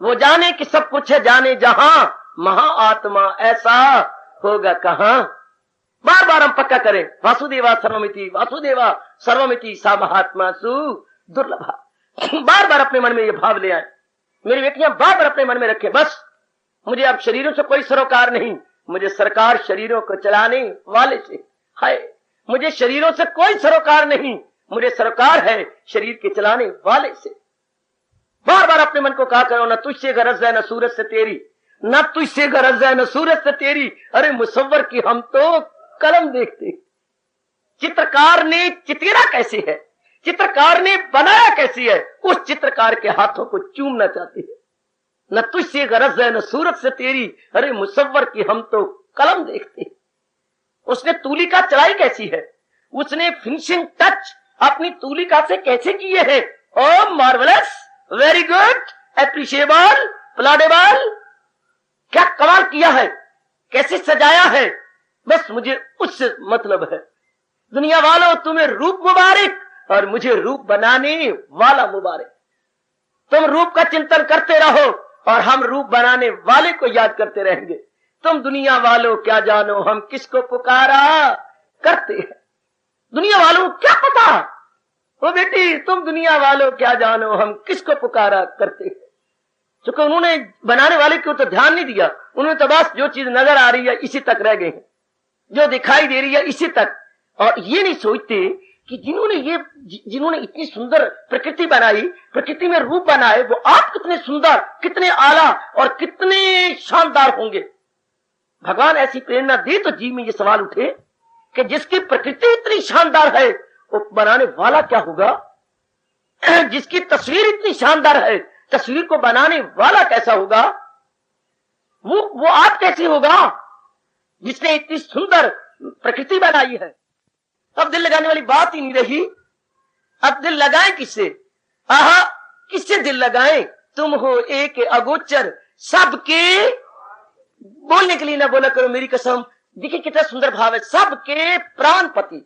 वो जाने कि सब कुछ है जाने जहां, महाआत्मा ऐसा होगा कहां। बार बार हम पक्का करें, वासुदेवा सर्वमिति, वासुदेवा सर्वमिति सा महात्मा सु दुर्लभा। बार बार अपने मन में ये भाव ले आए। मेरी बेटियां बार बार अपने मन में रखें, बस मुझे अब शरीरों से कोई सरोकार नहीं, मुझे सरकार शरीरों को चलाने वाले से है। मुझे शरीरों से कोई सरोकार नहीं, मुझे सरोकार है शरीर के चलाने वाले से। बार बार अपने मन को कहा करो, न तुझसे गरज है न सूरज से तेरी, न तुझसे गरज है न सूरज से तेरी। अरे मुसव्वर की हम तो कलम देखते, चित्रकार ने चितेरा कैसे है, चित्रकार ने बनाया कैसी है, उस चित्रकार के हाथों को चूमना चाहते हैं। न तुझसे गरज है न सूरज से तेरी, अरे मुसव्वर की हम तो कलम देखते। उसने तूलिका चलाई कैसी है, उसने फिनिशिंग टच अपनी तूलिका से कैसे किए हैं। ओ मार्वलस, वेरी गुड, एप्रिशिएबल, प्लॉडेबल। क्या कमाल किया है, कैसे सजाया है। बस मुझे उससे मतलब है। दुनिया वालों तुम्हें रूप मुबारक और मुझे रूप बनाने वाला मुबारक। तुम रूप का चिंतन करते रहो और हम रूप बनाने वाले को याद करते रहेंगे। तुम दुनिया वालों क्या जानो हम किसको पुकारा करते हैं। दुनिया वालों क्या पता, वो बेटी तुम दुनिया वालों क्या जानो हम किसको पुकारा करते हैं। क्योंकि उन्होंने बनाने वाले को तो ध्यान नहीं दिया, उन्होंने तो बस जो चीज नजर आ रही है इसी तक रह गए हैं, जो दिखाई दे रही है इसी तक। और ये नहीं सोचते कि जिन्होंने इतनी सुंदर प्रकृति बनाई, प्रकृति में रूप बनाए, वो आप कितने सुंदर, कितने आला और कितने शानदार होंगे। भगवान ऐसी प्रेरणा दे तो जी में ये सवाल उठे कि जिसकी प्रकृति इतनी शानदार है वो बनाने वाला क्या होगा? जिसकी तस्वीर इतनी शानदार है, तस्वीर को बनाने वाला कैसा होगा? वो आप कैसे होगा जिसने इतनी सुंदर प्रकृति बनाई है? अब दिल लगाने वाली बात ही नहीं रही। अब दिल लगाएं किससे? आहा, किससे दिल लगाएं? तुम हो एक अगोचर, सबके बोलने के लिए ना बोला करो मेरी कसम। देखिए कितना सुंदर भाव है। सबके प्राणपति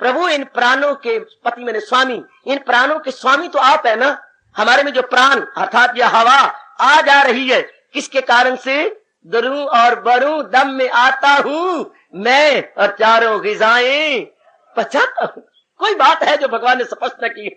प्रभु, इन प्राणों के पति मैंने स्वामी, इन प्राणों के स्वामी तो आप है ना। हमारे में जो प्राण अर्थात यह हवा आ जा रही है, किसके कारण से? दरूं और बरूं दम में आता हूं मैं, और चारों ग़िज़ाएं पचाता हूं। कोई बात है जो भगवान ने स्पष्ट न की?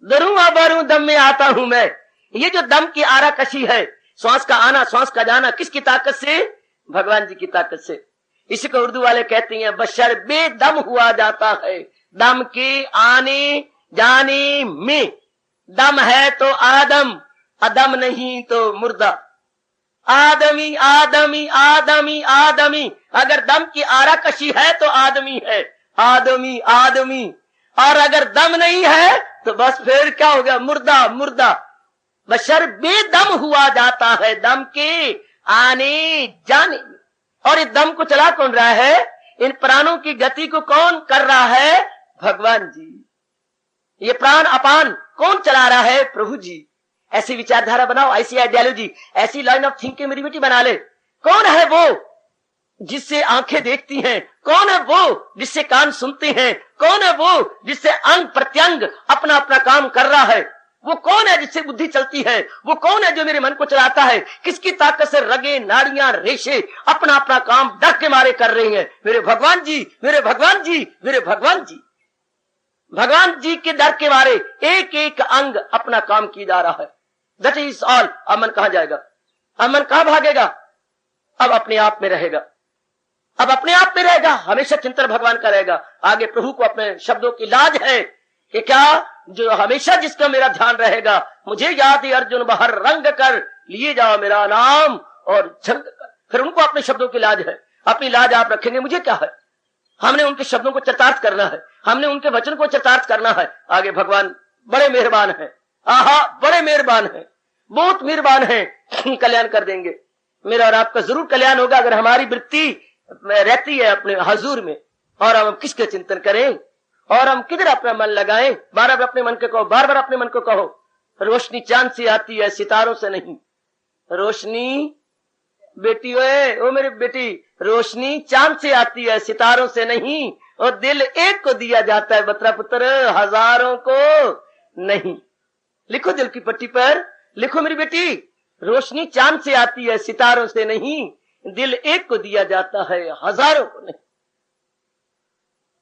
दरूं और बरूं दम में आता हूं मैं। ये जो दम की आराकशी है, श्वास का आना श्वास का जाना, किसकी ताकत से? भगवान जी की ताकत से। इसी को उर्दू वाले कहते हैं बशर बेदम हुआ जाता है, दम के आने जाने में। दम है तो आदम, अदम नहीं तो मुर्दा। आदमी आदमी आदमी आदमी, अगर दम की आराकशी है तो आदमी है, आदमी आदमी। और अगर दम नहीं है तो बस फिर क्या हो गया? मुर्दा मुर्दा। बशर बेदम हुआ जाता है, दम के आने जाने में। और इस दम को चला कौन रहा है? इन प्राणों की गति को कौन कर रहा है? भगवान जी। ये प्राण अपान कौन चला रहा है? प्रभु जी। ऐसी विचारधारा बनाओ, ऐसी आइडियोलॉजी, ऐसी लाइन ऑफ थिंकिंग मेरी बेटी बना ले। कौन है वो जिससे आंखें देखती हैं? कौन है वो जिससे कान सुनते हैं? कौन है वो जिससे अंग प्रत्यंग अपना अपना काम कर रहा है? वो कौन है जिससे बुद्धि चलती है? वो कौन है जो मेरे मन को चलाता है? किसकी ताकत से रगे नाड़ियां रेशे अपना अपना काम डर के मारे कर रही हैं? मेरे भगवान जी, मेरे भगवान जी, मेरे भगवान जी। भगवान जी के डर के मारे एक एक अंग अपना काम किया जा रहा है। That is all. अब मन कहां जाएगा? अब मन कहां भागेगा? अब अपने आप में रहेगा, अब अपने आप में रहेगा, हमेशा चिंतन भगवान का रहेगा। आगे प्रभु को अपने शब्दों की लाज है कि क्या जो हमेशा जिसका मेरा ध्यान रहेगा, मुझे याद अर्जुन बहर रंग कर लिए जाओ मेरा नाम और झंग कर। फिर उनको अपने शब्दों की लाज है। अपनी लाज आप रखेंगे, मुझे क्या है? हमने उनके शब्दों को चरितार्थ करना है, हमने उनके वचन को चरितार्थ करना है। आगे भगवान बड़े मेहरबान है, आहा बड़े मेहरबान है, बहुत मेहरबान है, कल्याण कर देंगे। मेरा और आपका जरूर कल्याण होगा अगर हमारी वृत्ति रहती है अपने हजूर में। और हम किसके चिंतन करें और हम किधर अपना मन लगाएं? बार बार अपने मन को कहो, बार बार अपने मन को कहो, रोशनी चांद से आती है सितारों से नहीं। रोशनी बेटी ओ मेरी बेटी, रोशनी चांद से आती है सितारों से नहीं। और दिल एक को दिया जाता है बतरा पुत्र, हजारों को नहीं। लिखो दिल की पट्टी पर, लिखो मेरी बेटी, रोशनी चांद से आती है सितारों से नहीं, दिल एक को दिया जाता है हजारों को नहीं।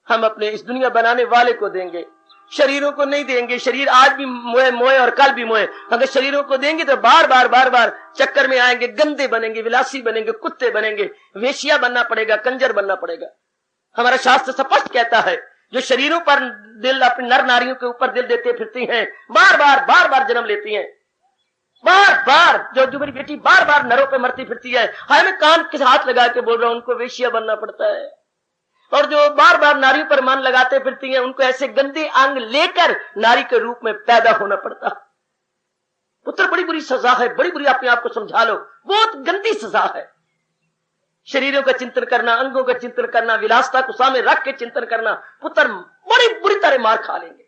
हम अपने इस दुनिया बनाने वाले को देंगे, शरीरों को नहीं देंगे। शरीर आज भी मोए मोए और कल भी मोए। अगर शरीरों को देंगे तो बार बार चक्कर में आएंगे, गंदे बनेंगे, विलासी बनेंगे, कुत्ते बनेंगे, वेश्या बनना पड़ेगा, कंजर बनना पड़ेगा। हमारा शास्त्र स्पष्ट कहता है जो शरीरों पर दिल, अपने नर नारियों के ऊपर दिल देते फिरती हैं, बार बार जन्म लेती हैं। बार बार जो मेरी बेटी बार बार नरों पे मरती फिरती है, हाय मैं कान के हाथ लगा के बोल रहा हूं, उनको वेश्या बनना पड़ता है। और जो बार बार नारियों पर मन लगाते फिरती हैं, उनको ऐसे गंदे अंग लेकर नारी के रूप में पैदा होना पड़ता है। पुत्र बड़ी बुरी सजा है, बड़ी बुरी। अपने आप को समझा लो, बहुत गंदी सजा है। शरीरों का चिंतन करना, अंगों का चिंतन करना, विलासता को सामने रख के चिंतन करना, पुत्र बड़ी बुरी तरह मार खा लेंगे।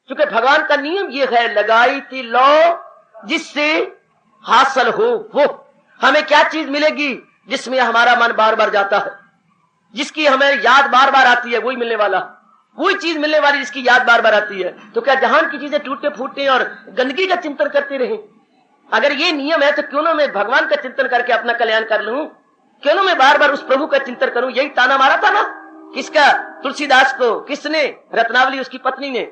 क्योंकि भगवान का नियम यह है, लगाई थी लौ जिससे हासिल हो वो। हमें क्या चीज मिलेगी? जिसमें हमारा मन बार बार जाता है, जिसकी हमें याद बार बार आती है, वही मिलने वाला, वही चीज मिलने वाली जिसकी याद बार बार आती है। तो क्या जहान की चीजें टूटते फूटते और गंदगी का चिंतन करते रहे? अगर ये नियम है तो क्यों ना मैं भगवान का चिंतन करके अपना कल्याण कर लूं? क्यों ना मैं बार बार उस प्रभु का चिंतन करूं? यही ताना मारा था ना किसका? तुलसीदास को। किसने? रत्नावली उसकी पत्नी ने।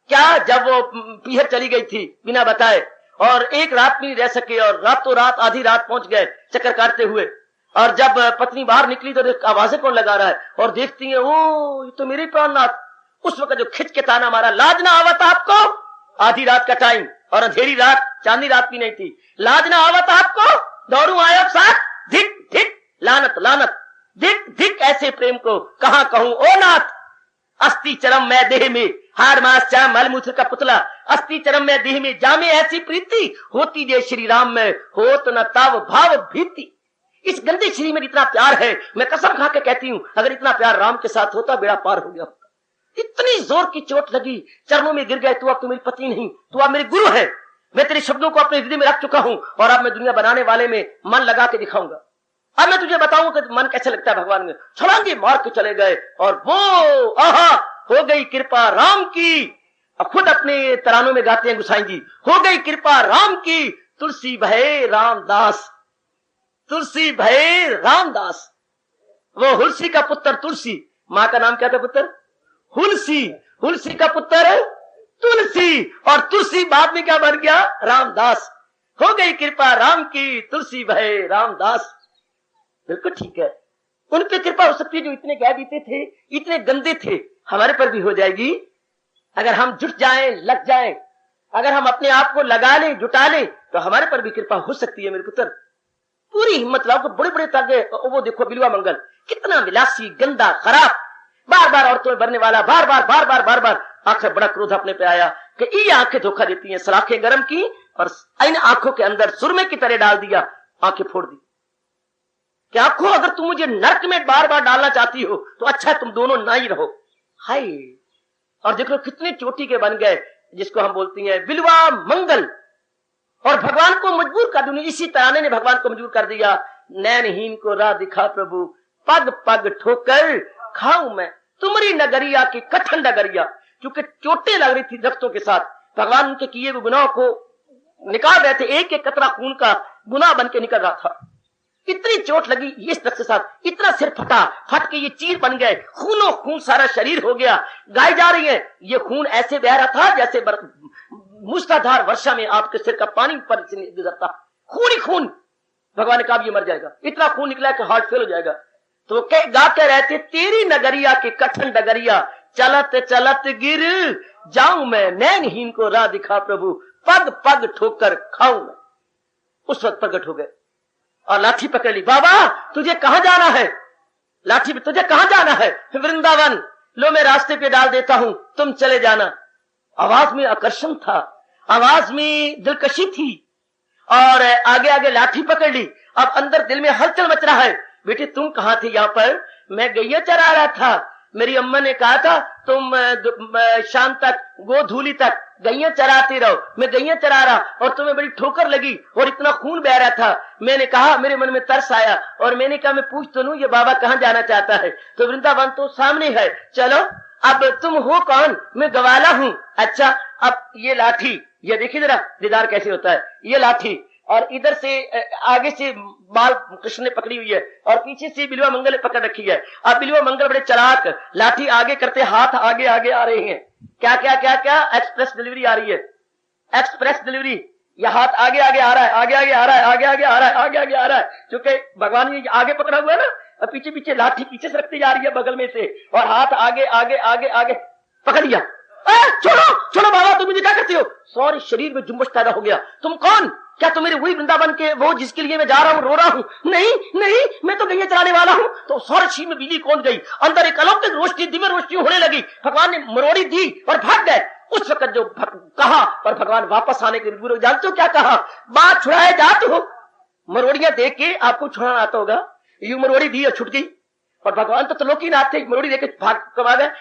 क्या जब वो पीहर चली गई थी बिना बताए और एक रात में रह सके और रातों रात आधी रात पहुंच गए चक्कर काटते हुए, और जब पत्नी बाहर निकली तो आवाजें कौन लगा रहा है, और देखती है ओ ये तो मेरे प्राणनाथ। उस वक्त जो खिंच के ताना मारा, लाज ना आवत आपको? आधी रात का टाइम और अंधेरी रात, चांदनी रात भी नहीं थी। लाज ना आवत आपको? दौड़ू आयो साथ, धिक धिक लानत लानत, धिक धिक ऐसे प्रेम को कहां कहूं ओ नाथ। अस्थि चरम मैं देह में, हार मास चाम मलमूत्र का पुतला, अस्थि चरम मैं देह में, जामे ऐसी प्रीति, होती जय श्री राम में, होत न ताव भाव भीति। इस गंदे शरीर में इतना प्यार है, मैं कसम खा के कहती हूं, अगर इतना प्यार राम के साथ होता बेड़ा पार हो गया होता। इतनी जोर की चोट लगी, चरणों में गिर गए, तू अब तो मेरी पत्नी नहीं, तू अब मेरे गुरु है, मैं तेरे शब्दों को अपने हृदय में रख चुका हूं और अब मैं दुनिया बनाने वाले में मन लगा के दिखाऊंगा। अब मैं तुझे बताऊंगा कि मन कैसे लगता है भगवान में। छलांगे मार के चले गए और वो आहा हो गई कृपा राम की। अब खुद अपने तरानों में गाते हैं गुसाई जी, हो गई कृपा राम की, तुलसी भय रामदास, तुलसी भय रामदास। वो हुलसी का पुत्र तुलसी, माँ का नाम क्या था पुत्र? हुलसी, हुलसी का पुत्र तुलसी, और तुलसी बाद में क्या बन गया? रामदास। हो गई कृपा राम की, तुलसी भय रामदास। बिल्कुल ठीक है, उन पे कृपा हो सकती है जो इतने गैर बीते थे, इतने गंदे थे, हमारे पर भी हो जाएगी अगर हम जुट जाएं, लग जाएं, अगर हम अपने आप को लगा लें, जुटा लें, तो हमारे पर भी कृपा हो सकती है मेरे पुत्र। पूरी हिम्मत लाओ। बड़े बड़े तागे, वो देखो बिलवा मंगल कितना विलासी, गंदा, खराब, बार बार औरतों में भरने वाला, बार बार बार बार बार बार। आखिर बड़ा क्रोध अपने पे आया कि ये आंखें धोखा देती हैं, सलाखें गर्म की और इन आंखों के अंदर सुरमे की तरह डाल दिया, आंखें फोड़ दी। क्या आंखों, अगर तुम मुझे नर्क में बार बार डालना चाहती हो तो अच्छा है तुम दोनों ना ही रहो। हाय, और देख लो कितने चोटी के बन गए, जिसको हम बोलते हैं बिलवा मंगल। और भगवान को मजबूर कर दिया, इसी तराने ने भगवान को मजबूर कर दिया। नैनहीन को राह दिखा प्रभु, पग पग ठोकर खाऊं मैं तुम्हारी नगरिया की कठिन नगरिया। क्योंकि चोटें लग रही थी दरख्तों के साथ, भगवान उनके किए हुए गुनाहों को निकाल रहे थे, एक एक कतरा खून का गुनाह बन के निकल रहा था। इतनी चोट लगी इस दरख्त के साथ, इतना सिर फटा, फट के ये चीर बन गए, खूनों खून सारा शरीर हो गया, गाय जा रही है। ये खून ऐसे बह रहा था जैसे मूसलाधार वर्षा में आपके सिर का पानी पर से गुजरता, खून ही खून। भगवान ने कहा ये मर जाएगा, इतना खून निकला कि हार्ट फेल हो जाएगा। तो गा के रहते, तेरी नगरिया की कठिन डगरिया, चलत चलत गिर जाऊं मैं, नैनहीन को राह दिखा प्रभु, पग पग ठोकर खाऊं मैं। उस वक्त प्रकट हो गए और लाठी पकड़ ली। बाबा तुझे कहां जाना है? लाठी, तुझे कहां जाना है? वृंदावन। लो मैं रास्ते पे डाल देता हूं, तुम चले जाना। आवाज में आकर्षण था, आवाज में दिलकशी थी, और आगे आगे लाठी पकड़ ली। अब अंदर दिल में हलचल मच रहा है, बेटे तुम कहां थे? यहाँ पर मैं गैया चरा रहा था, मेरी अम्मा ने कहा था तुम शाम तक, गोधूली तक गैया चराते रहो। मैं गैया चरा रहा और तुम्हें बड़ी ठोकर लगी और इतना खून बह रहा था। मैंने कहा, मेरे मन में तरस आया और मैंने कहा मैं पूछ तो लूं ये बाबा कहां जाना चाहता है। तो वृंदावन तो सामने है, चलो। अब तुम हो कौन? मैं ग्वाला हूं। अच्छा, अब ये लाठी, ये देखिए जरा दीदार कैसे होता है। ये लाठी, और इधर से आगे से बाल कृष्ण ने पकड़ी हुई है और पीछे से बिलवा मंगल ने पकड़ रखी है। अब बिलवा मंगल बड़े चालाक, लाठी आगे करते हाथ आगे आगे आ रहे हैं। क्या क्या क्या क्या? एक्सप्रेस डिलीवरी आ रही है, एक्सप्रेस डिलीवरी। यह हाथ आगे आगे आ रहा है, आगे आगे आ रहा है, आगे आगे आ रहा है, आगे आगे आ रहा है। क्योंकि भगवान ने आगे पकड़ा हुआ है ना, और पीछे पीछे लाठी पीछे से रखती जा रही है बगल में से, और हाथ आगे आगे आगे आगे पकड़ लिया। छोड़ो छोड़ो बाबा, तुम मुझे क्या करते हो? सॉरी, शरीर में जुम्बश पैदा हो गया। तुम कौन? क्या तुम मेरे वही वृंदावन के वो जिसके लिए मैं जा रहा हूँ, रो रहा हूँ? नहीं नहीं, मैं तो गैया चलाने वाला हूँ। तो सौर शरीर में बिजली कौन गई, अंदर एक अलौकिक रोशनी, दिव्य रोशनी होने लगी। भगवान ने मरोड़ी दी और भाग गए। उस वक्त जो कहा, पर भगवान वापस आने के लिए, जानते हो क्या कहा? बात छुड़ाए जात हो। मरोड़ियां देख के आपको छुड़ाना आता होगा, यू मरोड़ी दी और छुट गई। और भगवान तो त्रिलोकीनाथ थे, मरोड़ी देखे भाग कमा गए।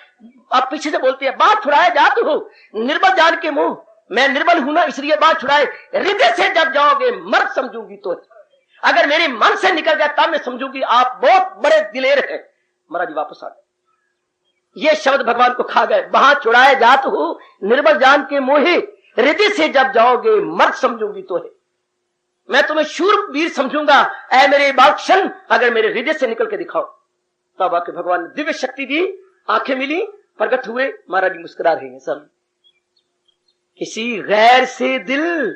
आप पीछे से बोलते हैं बात छुड़ाए जात हो, निर्बल जान के मुंह, मैं निर्बल हूं ना इसलिए बात छुड़ाए। हृदय से जब जाओगे मर्द समझूंगी तो, अगर मेरे मन से निकल गया तब मैं समझूंगी आप बहुत बड़े दिलेर हैं। महाराज जी वापस आ गए। ये शब्द भगवान को खा गए। वहां छुड़ाए जात हो, निर्बल जान के मोहे, हृदय से जब जाओगे मर्द समझूंगी तो है। मैं तुम्हें शूरवीर समझूंगा ऐ मेरे बालक्षण, अगर मेरे हृदय से निकल के दिखाओ। तब आके भगवान ने दिव्य शक्ति दी, आंखें मिली, प्रकट हुए। महाराज जी मुस्कुरा रहे हैं सब। किसी गैर से दिल,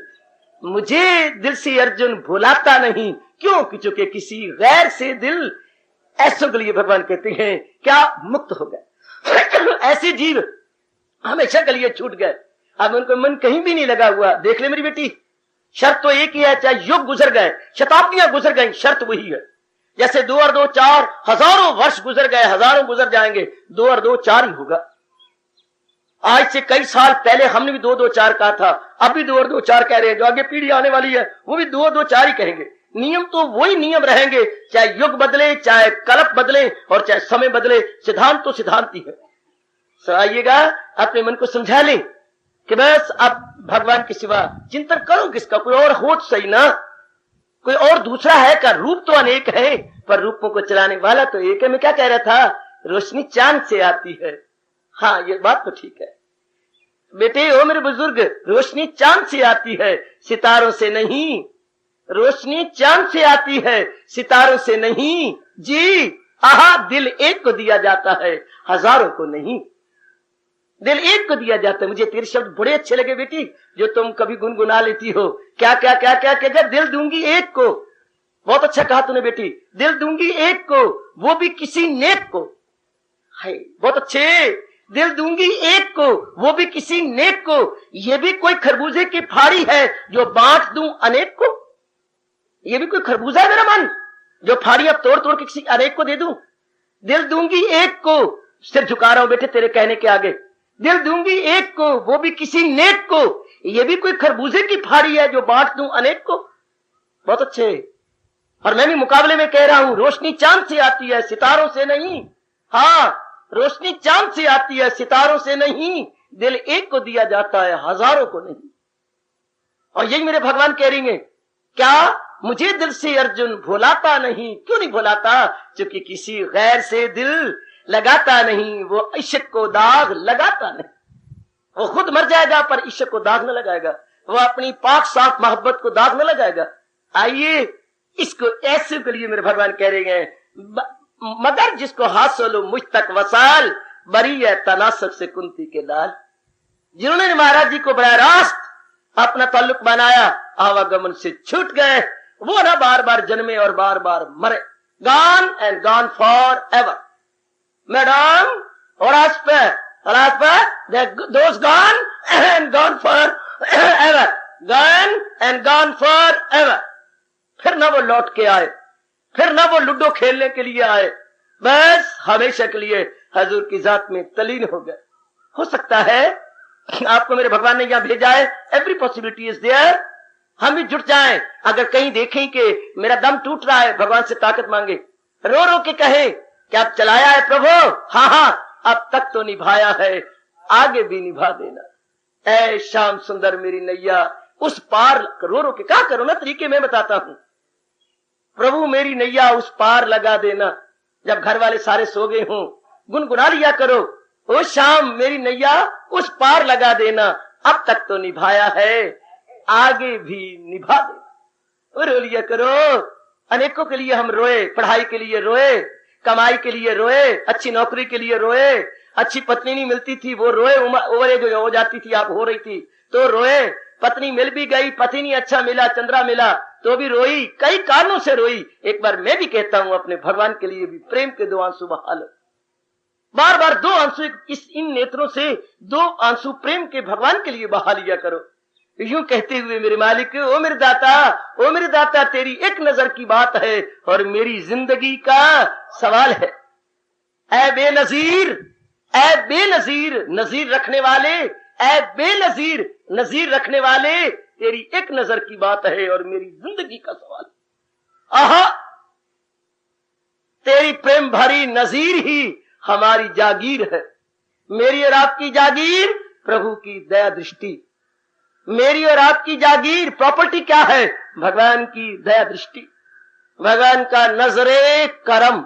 मुझे दिल से अर्जुन भुलाता नहीं, क्यों? क्योंकि किसी गैर से दिल, ऐसों के लिए भगवान कहते हैं क्या मुक्त हो गए। ऐसे जीव हमेशा के लिए छूट गए, अब उनको मन कहीं भी नहीं लगा हुआ। देख ले मेरी बेटी, शर्त तो एक ही है, चाहे युग गुजर गए, शताब्दियां गुजर गई, शर्त वही है। जैसे 2 और 2 4, हजारों वर्ष गुजर गए, हजारों गुजर जाएंगे, 2 और 2 4 ही होगा। आज से कई साल पहले हमने भी 2 2 4 कहा था, अब भी 2 और 2 4 कह रहे हैं। जो आगे पीढ़ी आने वाली है वो भी 2 और 2 4 ही कहेंगे। नियम तो वही नियम रहेंगे, चाहे युग बदले, चाहे कल्प बदले और चाहे समय बदले, सिद्धांत तो सिद्धांत ही है। तो आइएगा, अपने मन को समझा लें कि बस अब भगवान के सिवा चिंतन करो किसका, कोई और हो तो सही ना, कोई और दूसरा है का? रूप तो अनेक है पर रूपों को चलाने वाला तो एक है। मैं क्या कह रहा था, रोशनी चांद से आती है। हाँ, ये बात तो ठीक है बेटे, ओ मेरे बुजुर्ग, रोशनी चांद से आती है, सितारों से नहीं। रोशनी चांद से आती है, सितारों से नहीं जी। आहा, दिल एक को दिया जाता है, हजारों को नहीं। दिल एक को दिया जाता है। मुझे तेरे शब्द बड़े अच्छे लगे बेटी, जो तुम कभी गुनगुना लेती हो। क्या क्या क्या क्या क्या, दिल दूंगी एक को। बहुत अच्छा कहा तूने बेटी, दिल दूंगी एक को, वो भी किसी नेक को। है बहुत अच्छे, दिल दूंगी एक को, वो भी किसी नेक को। ये भी कोई खरबूजे की फाड़ी है जो बांट दूं अनेक को। ये भी कोई खरबूजा है मेरा मन, जो फाड़ी अब तोड़ तोड़ के किसी अनेक को दे दूं। दिल दूंगी एक को, सिर झुका रहा हूं बेटे तेरे कहने के आगे। दिल दूंगी एक को, वो भी किसी नेक को। ये भी कोई खरबूजे की फाड़ी है जो बांट दूं अनेक को। बहुत अच्छे। और मैं भी मुकाबले में कह रहा हूं, रोशनी चांद से आती है, सितारों से नहीं। हाँ, रोशनी चांद से आती है, सितारों से नहीं। दिल एक को दिया जाता है, हजारों को नहीं। और यही मेरे भगवान कह रही हैं, क्या मुझे दिल से अर्जुन भुलाता नहीं? क्यों नहीं भुलाता? क्योंकि किसी गैर से दिल लगाता नहीं, वो इश्क को दाग लगाता नहीं। वो खुद मर जाएगा पर इश्क को दाग न लगाएगा, वो अपनी पाक साफ मोहब्बत को दाग न लगाएगा। आइए, इसको ऐसे के लिए मेरे भगवान कह रहे हैं, मगर जिसको हासिल मुझ तक वसाल, बरी है तनासब से कुंती के लाल। जिन्होंने महाराज जी को बड़ा रास्त अपना ताल्लुक बनाया, आवागमन से छूट गए, वो ना बार बार जन्मे और बार बार मरे। Gone and gone for ever. Madam, और आज पे दोस्त gone and gone for ever, gone and gone for ever. फिर ना वो लौट के आए, फिर ना वो लूडो खेलने के लिए आए, बस हमेशा के लिए हजूर की जात में तलीन हो गए। हो सकता है आपको मेरे भगवान ने यहां भेजा है, एवरी पॉसिबिलिटी इज देयर। हम भी जुट जाएं। अगर कहीं देखें कि मेरा दम टूट रहा है, भगवान से ताकत मांगे, रो रो के कहे कि आप चलाया है प्रभु, हाँ हाँ अब तक तो निभाया है, आगे भी निभा देना। ऐ श्याम सुंदर मेरी नैया, उस पार रो रो के क्या करो ना, तरीके मैं बताता हूं। प्रभु मेरी नैया उस पार लगा देना। जब घर वाले सारे सो गए हों, गुनगुना लिया करो, ओ श्याम मेरी नैया उस पार लगा देना, अब तक तो निभाया है, आगे भी निभा देना। रो लिया करो। अनेकों के लिए हम रोए, पढ़ाई के लिए रोए, कमाई के लिए रोए, अच्छी नौकरी के लिए रोए, अच्छी पत्नी नहीं मिलती थी वो रोए, उम्र एज हो जाती थी, आप हो रही थी तो रोए, पत्नी मिल भी गई, पति नहीं अच्छा मिला, चंद्रा मिला तो भी रोई, कई कारणों से रोई। एक बार मैं भी कहता हूं अपने भगवान के लिए भी प्रेम के 2 आंसू बहा लो। बार बार 2 आंसू इन नेत्रों से 2 आंसू प्रेम के भगवान के लिए बहा लिया करो। यूं कहते हुए मेरे मालिक, ओ मेरे दाता, तेरी एक नजर की बात है और मेरी जिंदगी का सवाल है। ऐ बेनजीर नजीर रखने वाले, ऐ बेनजीर नजीर रखने वाले, तेरी एक नजर की बात है और मेरी जिंदगी का सवाल। आहा, तेरी प्रेम भरी नजीर ही हमारी जागीर है। मेरी और आपकी जागीर प्रभु की दया दृष्टि। मेरी और आपकी जागीर प्रॉपर्टी क्या है? भगवान की दया दृष्टि, भगवान का नजरे करम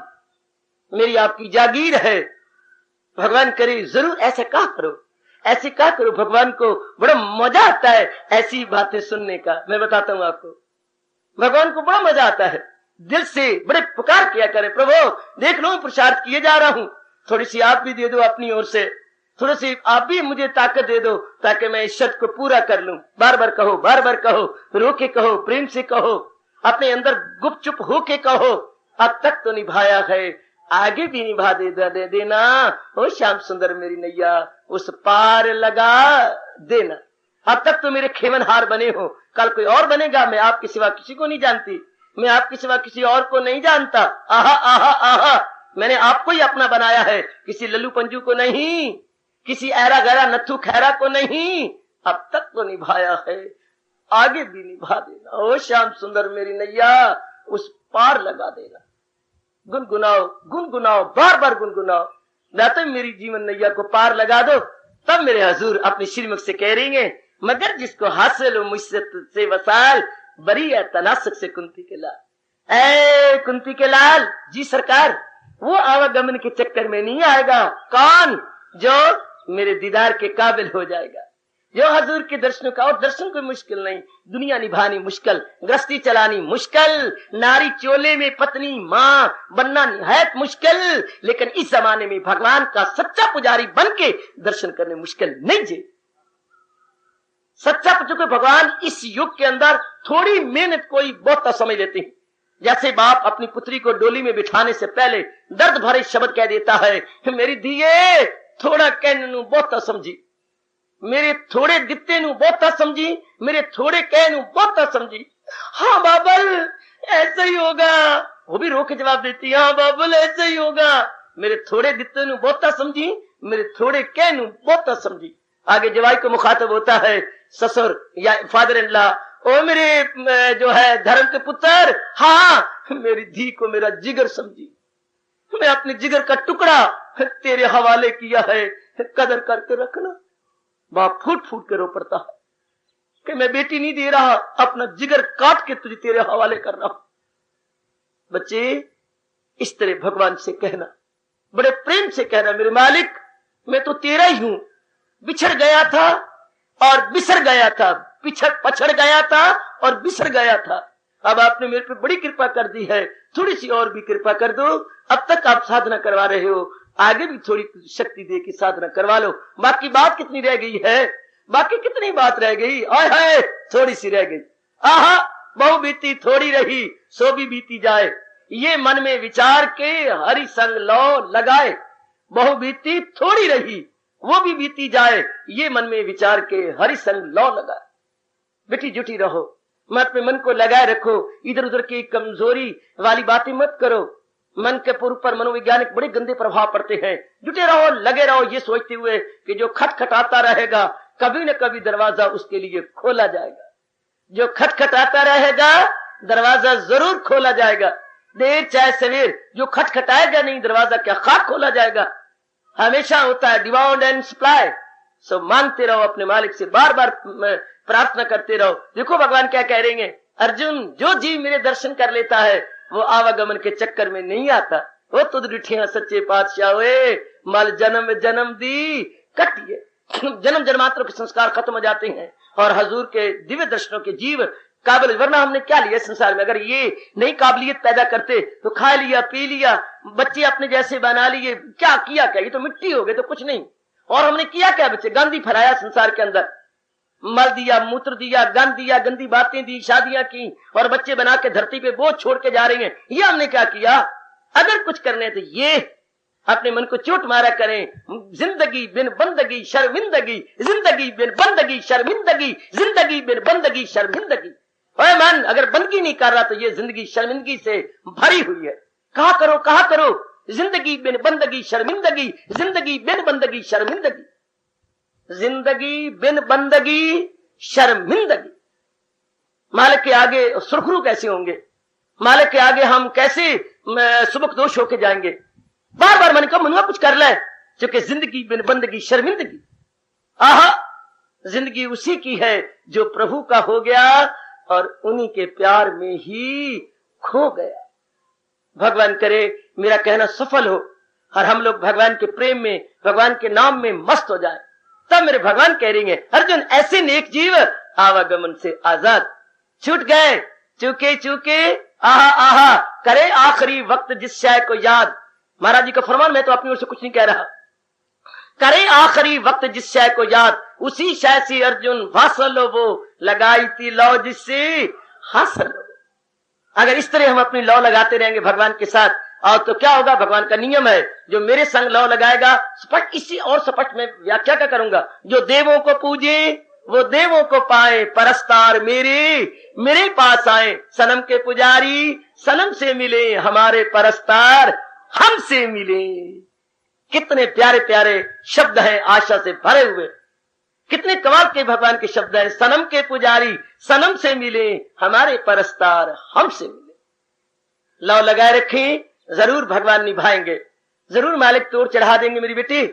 मेरी आपकी जागीर है। भगवान करे जरूर ऐसे क्या करो, ऐसे क्या करो। भगवान को बड़ा मजा आता है ऐसी बातें सुनने का। मैं बताता हूं आपको, भगवान को बड़ा मजा आता है। दिल से बड़े पुकार किया करे, प्रभु देख लो पुरुषार्थ किए जा रहा हूं, थोड़ी सी आप भी दे दो अपनी ओर से, थोड़ी सी आप भी मुझे ताकत दे दो ताकि मैं इस शर्त को पूरा कर लूं। बार बार कहो, रो के कहो, प्रेम से कहो, अपने अंदर गुपचुप हो के कहो, अब तक तो निभाया है, आगे भी निभा दे देना। ओ श्याम सुंदर मेरी नैया उस पार लगा देना। अब तक तो मेरे खेमनहार बने हो, कल कोई और बनेगा, मैं आपके सिवा किसी को नहीं जानती। मैं आपके सिवा किसी और को नहीं जानता। आहा आहा आहा, मैंने आपको ही अपना बनाया है, किसी लल्लू पंजू को नहीं, किसी ऐरा गैरा नथु खैरा को नहीं। अब तक तो निभाया है, आगे भी निभा देना। ओ श्याम सुंदर मेरी नैया, उस पार लगा देना। गुनगुनाओ गुनगुनाओ, बार बार गुनगुनाओ, ना तो मेरी जीवन नैया को पार लगा दो। तब मेरे हजूर अपनी श्रीमुख से कह रही है, मगर जिसको हासिल हो मुझसे तुझसे वसाल, बरी है तनासक से कुंती के लाल। ऐ कुंती के लाल जी सरकार, वो आवागमन के चक्कर में नहीं आएगा। कौन? जो मेरे दीदार के काबिल हो जाएगा, जो हजूर के दर्शनों का, और दर्शन कोई मुश्किल नहीं, दुनिया निभानी मुश्किल, गृहस्थी चलानी मुश्किल, नारी चोले में पत्नी माँ बनना निहायत मुश्किल, लेकिन इस जमाने में भगवान का सच्चा पुजारी बन के दर्शन करने मुश्किल नहीं जी। सच्चा पुजारी भगवान इस युग के अंदर थोड़ी मेहनत कोई बहुत समझ लेते हैं। जैसे बाप अपनी पुत्री को डोली में बिठाने से पहले दर्द भरे शब्द कह देता है, मेरी दिए थोड़ा कहने बहुत समझी, मेरे थोड़े दित्ते नु बहुत समझी, मेरे थोड़े कहनु बहुत समझी। हाँ बाबल ऐसा ही होगा, वो भी रो के जवाब देती है, हाँ बाबल ऐसा ही होगा, मेरे थोड़े दित्ते नु बहुत समझी, मेरे थोड़े कहनु बहुत समझी। आगे जवाई को मुखातब होता है ससुर या फादर इन लॉ, ओ मेरे जो है धर्म के पुत्र, हाँ मेरी धी को मेरा जिगर समझी, मैं अपने जिगर का टुकड़ा तेरे हवाले किया है, कदर करके रखना। बाप फूट फूट के रो पड़ता है कि मैं बेटी नहीं दे रहा, अपना जिगर काट के तुझे तेरे हवाले कर रहा हूं। बच्चे इस तरह भगवान से कहना, बड़े प्रेम से कहना, मेरे मालिक मैं तो तेरा ही हूं, बिछड़ गया था और बिसर गया था, पछड़ गया था और बिसर गया था। अब आपने मेरे पे बड़ी कृपा कर दी है, थोड़ी सी और भी कृपा कर दो। अब तक आप साधना करवा रहे हो, आगे भी थोड़ी शक्ति दे के साधना करवा लो। बाकी बात कितनी रह गई है, बाकी कितनी बात रह गई, आय हाय थोड़ी सी रह गई। आहा बहु बीती थोड़ी रही, सो भी बीती जाए, ये मन में विचार के हरि संग लो लगाए। बहु बीती थोड़ी रही, वो भी बीती जाए, ये मन में विचार के हरि संग लो लगाए। बेटी जुटी रहो, मैं अपने मन को लगाए रखो, इधर उधर की कमजोरी वाली बातें मत करो। मन के पूर्व पर मनोवैज्ञानिक बड़े गंदे प्रभाव पड़ते हैं। जुटे रहो, लगे रहो, ये सोचते हुए कि जो खटखटाता रहेगा कभी न कभी दरवाजा उसके लिए खोला जाएगा। जो खटखटाता रहेगा दरवाजा जरूर खोला जाएगा, देर चाहे सवेर। जो खटखटाएगा नहीं दरवाजा क्या खाक खोला जाएगा। हमेशा होता है डिमांड एंड सप्लाई। सो मांगते रहो अपने मालिक से, बार बार प्रार्थना करते रहो। देखो भगवान क्या कह रहे हैं, अर्जुन जो जीव मेरे दर्शन कर लेता है वो आवागमन के चक्कर में नहीं आता। वो तुद रिठिया सच्चे पातशाह हुए, मल जन्म जन्म दी कटिए। जन्म जन्मांतरों के संस्कार खत्म हो जाते हैं और हजूर के दिव्य दर्शनों के जीव काबिल। वरना हमने क्या लिया संसार में, अगर ये नई काबिलियत पैदा करते तो खा लिया पी लिया, बच्चे अपने जैसे बना लिए, क्या किया क्या, ये तो मिट्टी हो गए तो कुछ नहीं। और हमने किया क्या बच्चे, गंदी फैलाया संसार के अंदर, मल दिया, मूत्र दिया, गंद दिया, गंदी बातें दी, शादियां की और बच्चे बना के धरती पे बोझ छोड़ के जा रही हैं। ये हमने क्या किया। अगर कुछ करने तो ये अपने मन को चोट मारा करें। जिंदगी बिन बंदगी शर्मिंदगी, जिंदगी बिन बंदगी शर्मिंदगी, जिंदगी बिन बंदगी शर्मिंदगी। ओए मन, अगर बंदगी नहीं कर रहा तो ये जिंदगी शर्मिंदगी से भरी हुई है। कहा करो, कहा करो, जिंदगी बिन बंदगी शर्मिंदगी, जिंदगी बिन बंदगी शर्मिंदगी, जिंदगी बिन बंदगी शर्मिंदगी। मालिक के आगे सुरखरू कैसे होंगे, मालिक के आगे हम कैसे सुबक दोष होके जाएंगे। बार बार मन का मनुआ कुछ कर ले, क्योंकि जिंदगी बिन बंदगी शर्मिंदगी। आहा जिंदगी उसी की है जो प्रभु का हो गया और उन्हीं के प्यार में ही खो गया। भगवान करे मेरा कहना सफल हो और हम लोग भगवान के प्रेम में, भगवान के नाम में मस्त हो जाए। तब मेरे भगवान कह रही हैं, अर्जुन ऐसे नेक जीव आवागमन से आजाद छूट गए, चूके चूके आहा आहा करे आखिरी वक्त जिस शय को याद। महाराज जी का फरमान, मैं तो अपनी ओर से कुछ नहीं कह रहा। करे आखिरी वक्त जिस शय को याद, उसी शय से अर्जुन भाषण लो वो लगाई थी लौ जिससे हासिल लो। अगर इस तरह हम अपनी लौ लगाते रहेंगे भगवान के साथ और तो क्या होगा, भगवान का नियम है जो मेरे संग लौ लगाएगा। स्पष्ट इसी और स्पष्ट में व्याख्या क्या करूंगा, जो देवों को पूजे वो देवों को पाए परस्तार मेरे पास आए। सनम के पुजारी सनम से मिले, हमारे परस्तार हमसे मिले। कितने प्यारे प्यारे शब्द हैं आशा से भरे हुए, कितने कमाल के भगवान के शब्द हैं। सनम के पुजारी सनम से मिले, हमारे परस्तार हमसे मिले। लौ लगाए रखें, जरूर भगवान निभाएंगे, जरूर मालिक तोड़ चढ़ा देंगे। मेरी बेटी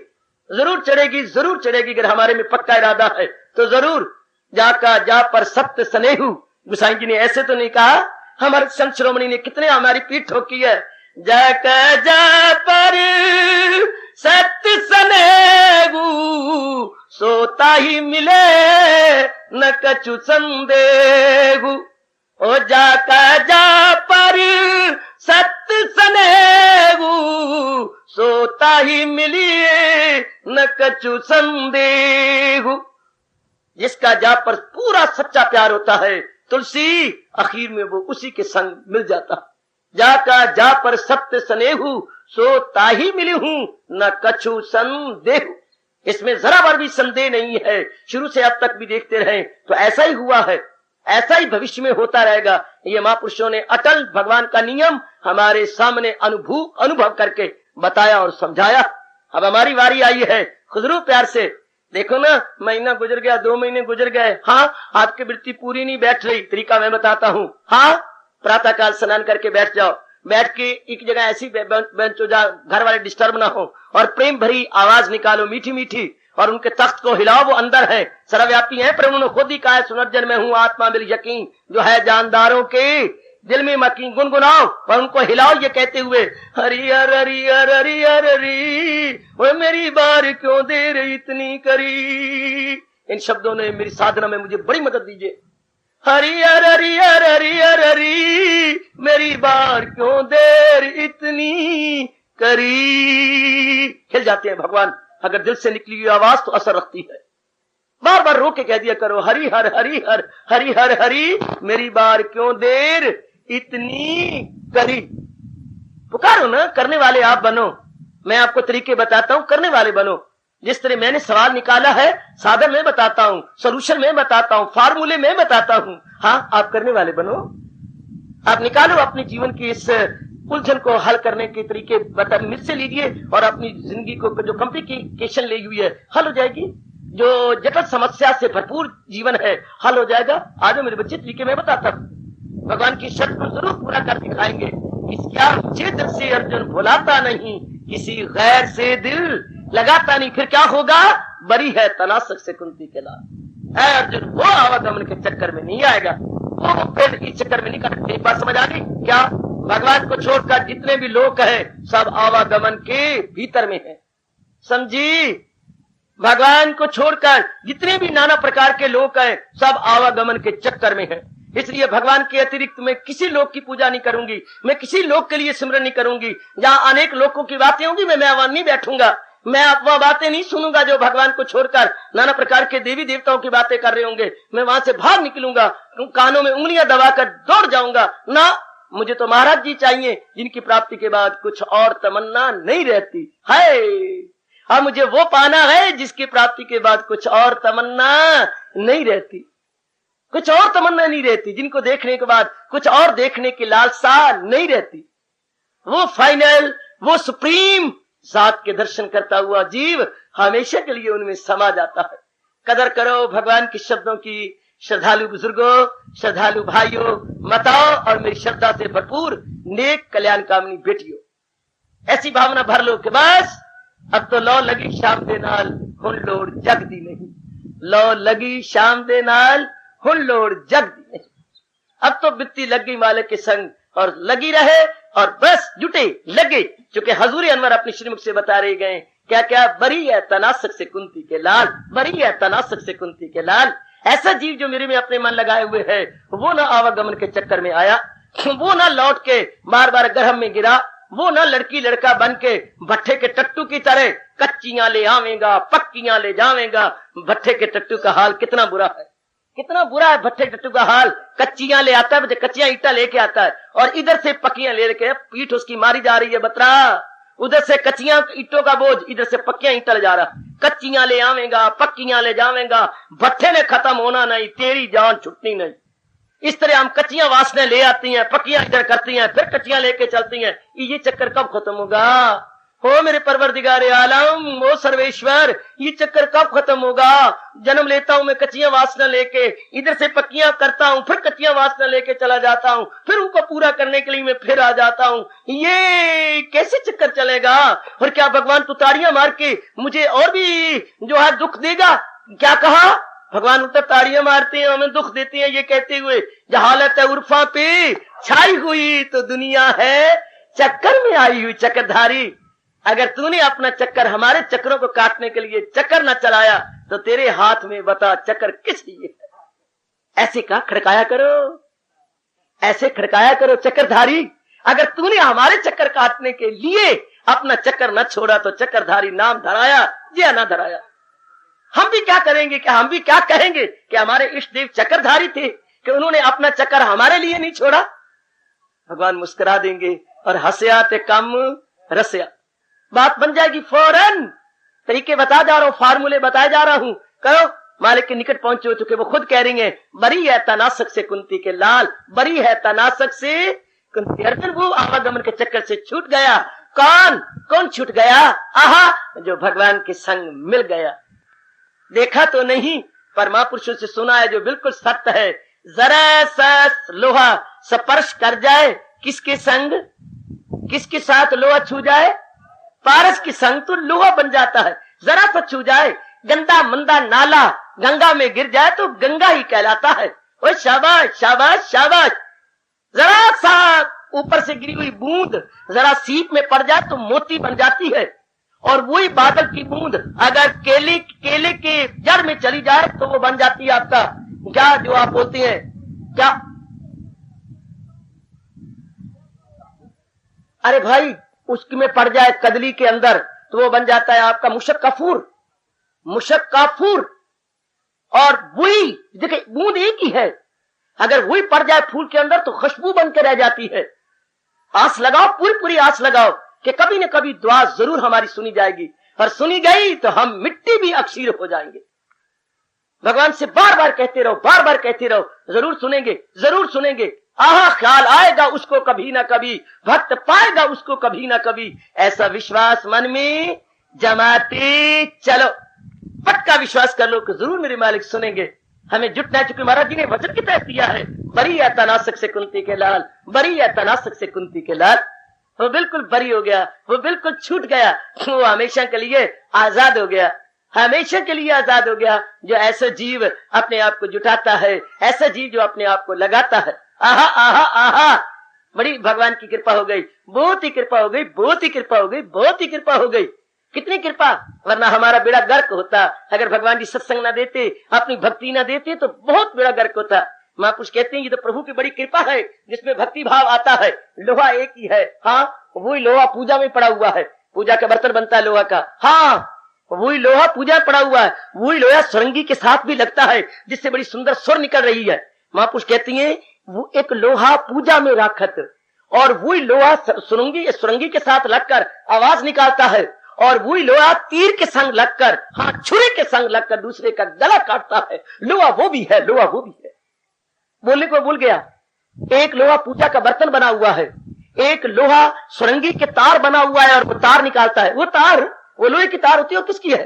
जरूर चढ़ेगी, जरूर चढ़ेगी। अगर हमारे में पक्का इरादा है तो जरूर। जाका जा पर सत्य स्नेहु, गुसाई जी ने ऐसे तो नहीं कहा, हमारे संत शिरोमणि ने कितने हमारी पीठ ठोकी है। जाका जा पर सत्य स्नेहु, सोता ही मिले न कछु संदेहु। ओ जाका जा पर सत्य स्नेहु, सोता ही मिलिए न कछु संदेहु। जिसका जा पर पूरा सच्चा प्यार होता है तुलसी, आखिर में वो उसी के संग मिल जाता। जाका जा पर सत्य स्नेहु, सोता ही मिली हूं न कछु संदेहु। इसमें जरा बार भी संदेह नहीं है। शुरू से अब तक भी देखते रहे तो ऐसा ही हुआ है, ऐसा ही भविष्य में होता रहेगा। ये महापुरुषों ने अटल भगवान का नियम हमारे सामने अनुभव करके बताया और समझाया। अब हमारी बारी आई है। खुजरू प्यार से देखो ना, महीना गुजर गया, 2 महीने गुजर गए। हाँ, आपकी वृत्ति पूरी नहीं बैठ रही, तरीका मैं बताता हूँ। हाँ, प्रातः काल स्नान करके बैठ जाओ, बैठ के एक जगह ऐसी बेंच हो जहाँ घर वाले डिस्टर्ब ना हो, और प्रेम भरी आवाज निकालो मीठी मीठी, और उनके तख्त को हिलाओ। वो अंदर है, सर्वव्यापी है, पर उन्होंने खुद ही कहा है सुनर्जन में हूँ आत्मा मिल यकीन, जो है जानदारों के दिल में मकीन। गुनगुनाओ और उनको हिलाओ ये कहते हुए, हरि हर हरि हर हरि हर हरि, वो मेरी बार क्यों देर इतनी करी। इन शब्दों ने मेरी साधना में मुझे बड़ी मदद दीजिए। हरि हर हरि हर हरि हर हरि, मेरी बार क्यों देर इतनी करी। हिल जाते हैं भगवान। अगर दिल से निकली हुई आवाज तो असर रखती है। बार बार रो के कह दिया करो, हरि हर हरि हर हरि हर हरि, मेरी बार क्यों देर इतनी करी। पुकारो ना, करने वाले आप बनो। मैं आपको तरीके बताता हूं, करने वाले बनो। जिस तरह मैंने सवाल निकाला है, साधन में बताता हूं, सोल्यूशन में बताता हूं, फार्मूले में बताता हूं। हाँ, आप करने वाले बनो। आप निकालो अपने जीवन की इस उलझन को हल करने के तरीके बता मुझसे लीजिए, और अपनी जिंदगी को जो कॉम्प्लिकेशन ली हुई है हल हो जाएगी। जो जटिल समस्या से भरपूर जीवन है हल हो जाएगा। आज मेरे बच्चे तरीके में बताता हूं, भगवान की शर्त को जरूर पूरा कर दिखाएंगे। क्या मुझे दिल से अर्जुन भुलाता नहीं, किसी गैर से दिल लगाता नहीं। फिर क्या होगा, बरी है तनासक से कुंती के लाल। अर्जुन वो आवागमन के चक्कर में नहीं आएगा, वो पेड़ के चक्कर में नहीं करते। एक बात समझ आ गई क्या? भगवान को छोड़कर जितने भी लोग हैं सब आवागमन के भीतर में है। समझी? भगवान को छोड़कर जितने भी नाना प्रकार के लोग हैं सब आवागमन के चक्कर में हैं। इसलिए भगवान के अतिरिक्त मैं किसी लोक की पूजा नहीं करूंगी, मैं किसी लोक के लिए सिमरन नहीं करूंगी। जहां अनेक लोगों की बातें होंगी मैं वहां नहीं बैठूंगा, मैं वह बातें नहीं सुनूंगा जो भगवान को छोड़कर नाना प्रकार के देवी देवताओं की बातें कर रहे होंगे। मैं वहां से भाग निकलूंगा, कानों में उंगलियां दबाकर दौड़ जाऊंगा। ना, मुझे तो महाराज जी चाहिए जिनकी प्राप्ति के बाद कुछ और तमन्ना नहीं रहती है। हाँ, मुझे वो पाना है जिसकी प्राप्ति के बाद कुछ और तमन्ना नहीं रहती, कुछ और तमन्ना नहीं रहती, जिनको देखने के बाद कुछ और देखने की लालसा नहीं रहती। वो फाइनल, वो सुप्रीम जात के दर्शन करता हुआ जीव हमेशा के लिए उनमें समा जाता है। कदर करो भगवान के शब्दों की। श्रद्धालु बुजुर्गों, श्रद्धालु भाइयों, माताओं और मेरी श्रद्धा से भरपूर नेक कल्याण कामनी बेटियों, ऐसी भावना भर लो कि बस अब तो लौ लगी शाम दे नाल हुन लोड़ जग दी नहीं। लौ लगी शाम दे नाल हुन लोड़ जग दी नहीं। अब तो बित्ती लग गई मालिक के संग, और लगी रहे और बस जुटे लगे। चूंकि हजूर अनवर अपनी श्रीमुख से बता रहे गए क्या क्या, बरी है तनासक से कुंती के लाल, बरी है तनासक से कुंती के लाल। ऐसा जीव जो मेरे में अपने मन लगाए हुए है, वो ना आवागमन के चक्कर में आया, वो ना लौट के बार बार गर्भ में गिरा, वो ना लड़की लड़का बन के भट्ठे के टट्टू की तरह कच्चियां ले आवेगा पक्कियां ले जावेगा। भट्ठे के टट्टू का हाल कितना बुरा है, कितना बुरा है भट्ठे टट्टू का हाल। कच्चियां ले आता है, कच्चियां ईटा लेके आता है, और इधर से पक्कियां लेके पीठ उसकी मारी जा रही है। बतरा उधर से कच्चियां ईंटों का बोझ, इधर से पक्कियां ईंटा ले जा रहा। कच्चियां ले आवेगा, पक्कियां ले जावेगा, भट्ठे ने खत्म होना नहीं, तेरी जान छुटनी नहीं। इस तरह हम कच्चियां वासने ले आती हैं, पक्कियां इधर करती हैं, फिर कच्चियां लेके चलती हैं। ये चक्कर कब खत्म होगा? हो मेरे परवरदिगारे आलम, वो सर्वेश्वर, ये चक्कर कब खत्म होगा? जन्म लेता हूं मैं कच्चियां वासना लेके, इधर से पक्कियां करता हूं, फिर कच्चियां वासना लेके चला जाता हूं, फिर उनको पूरा करने के लिए मैं फिर आ जाता हूं। ये कैसे चक्कर चलेगा? और क्या भगवान तू ताड़ियां मार के मुझे और भी जो है दुख देगा? क्या कहा भगवान? उत्तर ताड़ियां मारते हैं, हमें दुख देते हैं, ये कहते हुए जहालत है उर्फा पे छाई हुई तो दुनिया है चक्कर में आई हुई चक्करधारी। अगर तूने अपना चक्कर हमारे चक्रों को काटने के लिए चक्कर न चलाया तो तेरे हाथ में बता चक्कर किस लिए? ऐसे का खड़काया करो, ऐसे खड़काया करो चक्करधारी। अगर तूने हमारे चक्कर काटने के लिए अपना चक्कर न छोड़ा तो चक्करधारी नाम धराया या ना धराया। हम भी क्या करेंगे? क्या हम भी क्या कहेंगे कि हमारे इष्ट देव चक्करधारी थे कि उन्होंने अपना चक्कर हमारे लिए नहीं छोड़ा? भगवान मुस्कुरा देंगे और हंसया ते कम रसया, बात बन जाएगी फौरन। तरीके बता जा रहा हूं, फार्मूले बताए जा रहा हूं। करो मालिक के निकट पहुंचे हो चुके, वो खुद कह रही है बरी है तनासक से कुंती के लाल, बरी है तनासक से कुंती। अर्जुन वो आवागमन के चक्कर से छूट गया। कौन छूट गया? आहा, जो भगवान के संग मिल गया। देखा तो नहीं पर महापुरुषों से सुना है जो बिल्कुल सत्य है। जरा सा लोहा स्पर्श कर जाए किसके संग, किसके साथ लोहा छू जाए? पारस के संग तो लोहा बन जाता है। जरा सा छू जाए, गंदा मंदा नाला गंगा में गिर जाए तो गंगा ही कहलाता है। ओए शाबाश शाबाश शाबाश। जरा सा ऊपर से गिरी हुई बूंद जरा सीप में पड़ जाए तो मोती बन जाती है। और वही बादल की बूंद अगर केले के जड़ में चली जाए तो वो बन जाती है आपका क्या, जो आप बोलते हैं क्या, अरे भाई उसमें पड़ जाए कदली के अंदर तो वो बन जाता है आपका मुशक काफूर, मुशक काफूर। और वही देखिए बूंद एक ही है, अगर वही पड़ जाए फूल के अंदर तो खुशबू बनकर रह जाती है। आस लगाओ, पूरी आस लगाओ कि कभी न कभी दुआ जरूर हमारी सुनी जाएगी, और सुनी गई तो हम मिट्टी भी अक्षीर हो जाएंगे। भगवान से बार बार कहते रहो, बार बार कहते रहो, जरूर सुनेंगे, जरूर सुनेंगे। आहा, ख्याल आएगा उसको कभी ना कभी, भक्त पाएगा उसको कभी ना कभी। ऐसा विश्वास मन में जमाते चलो, पक्का विश्वास कर लो कि जरूर मेरे मालिक सुनेंगे। हमें जुटना, चुके महाराज जी ने वचन की तरह दिया है, बरी है तनासक से कुंती के लाल, बरी है तनासक से कुंती के लाल। वो बिल्कुल बरी हो गया, वो बिल्कुल छूट गया, वो हमेशा के लिए आजाद हो गया, हमेशा के लिए आजाद हो गया। जो ऐसा जीव अपने आप को जुटाता है, ऐसा जीव जो अपने आप को लगाता है। आहा आहा आहा, बड़ी भगवान की कृपा हो गई, बहुत ही कृपा हो गई, बहुत ही कृपा हो गई, बहुत ही कृपा हो गई। कितनी कृपा, वरना हमारा बेड़ा गर्क होता। अगर भगवान जी सत्संग ना देते, अपनी भक्ति ना देते तो बहुत बेड़ा गर्क होता। महापुरुष कहते हैं ये तो प्रभु की बड़ी कृपा है जिसमें भक्ति भाव आता है। लोहा एक ही है, हाँ वही लोहा पूजा में पड़ा हुआ है, पूजा का बर्तन बनता है लोहा का, हाँ वही लोहा पूजा पड़ा हुआ है। वही लोहा सुरंगी के साथ भी लगता है जिससे बड़ी सुंदर सुर निकल रही है। महापुरुष कहती है वो एक लोहा पूजा में राखत, और वही लोहा सुरंगी के साथ लगकर आवाज निकालता है, और वही लोहा तीर के संग लगकर, हाँ छुरी के संग लगकर दूसरे का गला काटता है। लोहा वो भी है, लोहा वो भी है। बोलने को भूल गया, एक लोहा पूजा का बर्तन बना हुआ है, एक लोहा सुरंगी के तार बना हुआ है और वो तार निकालता है। वो तार, वो लोहे की तार होती है, किसकी है?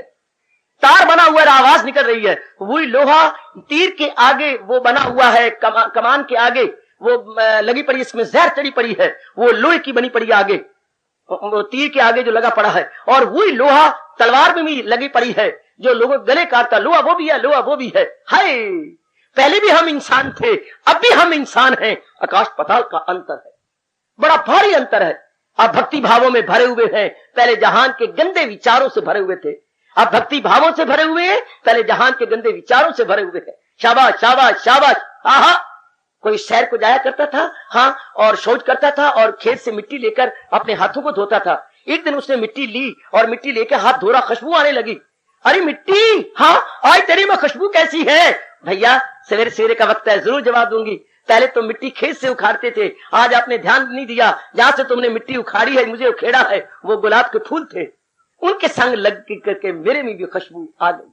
तार बना हुआ है, आवाज निकल रही है। वही लोहा तीर के आगे वो बना हुआ है, कमान के आगे वो लगी पड़ी, इसमें जहर चढ़ी पड़ी है, वो लोहे की बनी पड़ी आगे, वो तीर के आगे जो लगा पड़ा है। और वही लोहा तलवार में भी लगी पड़ी है जो लोगों गले काटता। लोहा वो भी है, लोहा वो भी है। हाय, पहले भी हम इंसान थे, अब भी हम इंसान हैं। आकाश पताल का अंतर है, बड़ा भारी अंतर है। अब भक्ति भावों में भरे हुए हैं, पहले जहान के गंदे विचारों से भरे हुए थे। अब भक्ति भावों से भरे हुए हैं, पहले जहान के गंदे विचारों से भरे हुए हैं। शाबाश शाबाश शाबाश। आहा, कोई शहर को जाया करता था, हाँ, और शौच करता था और खेत से मिट्टी लेकर अपने हाथों को धोता था। एक दिन उसने मिट्टी ली और मिट्टी लेकर हाथ धो रहा, खुशबू आने लगी। अरे मिट्टी, हाँ आज तेरी में खुशबू कैसी है? भैया सवेरे सवेरे का वक्त है, जरूर जवाब दूंगी। पहले तो मिट्टी खेत से उखाड़ते थे, आज आपने ध्यान नहीं दिया, जहां से तुमने मिट्टी उखाड़ी है, मुझे उखेड़ा है, वो गुलाब के फूल थे। उनके संग लग करके मेरे में भी खुशबू आ गई।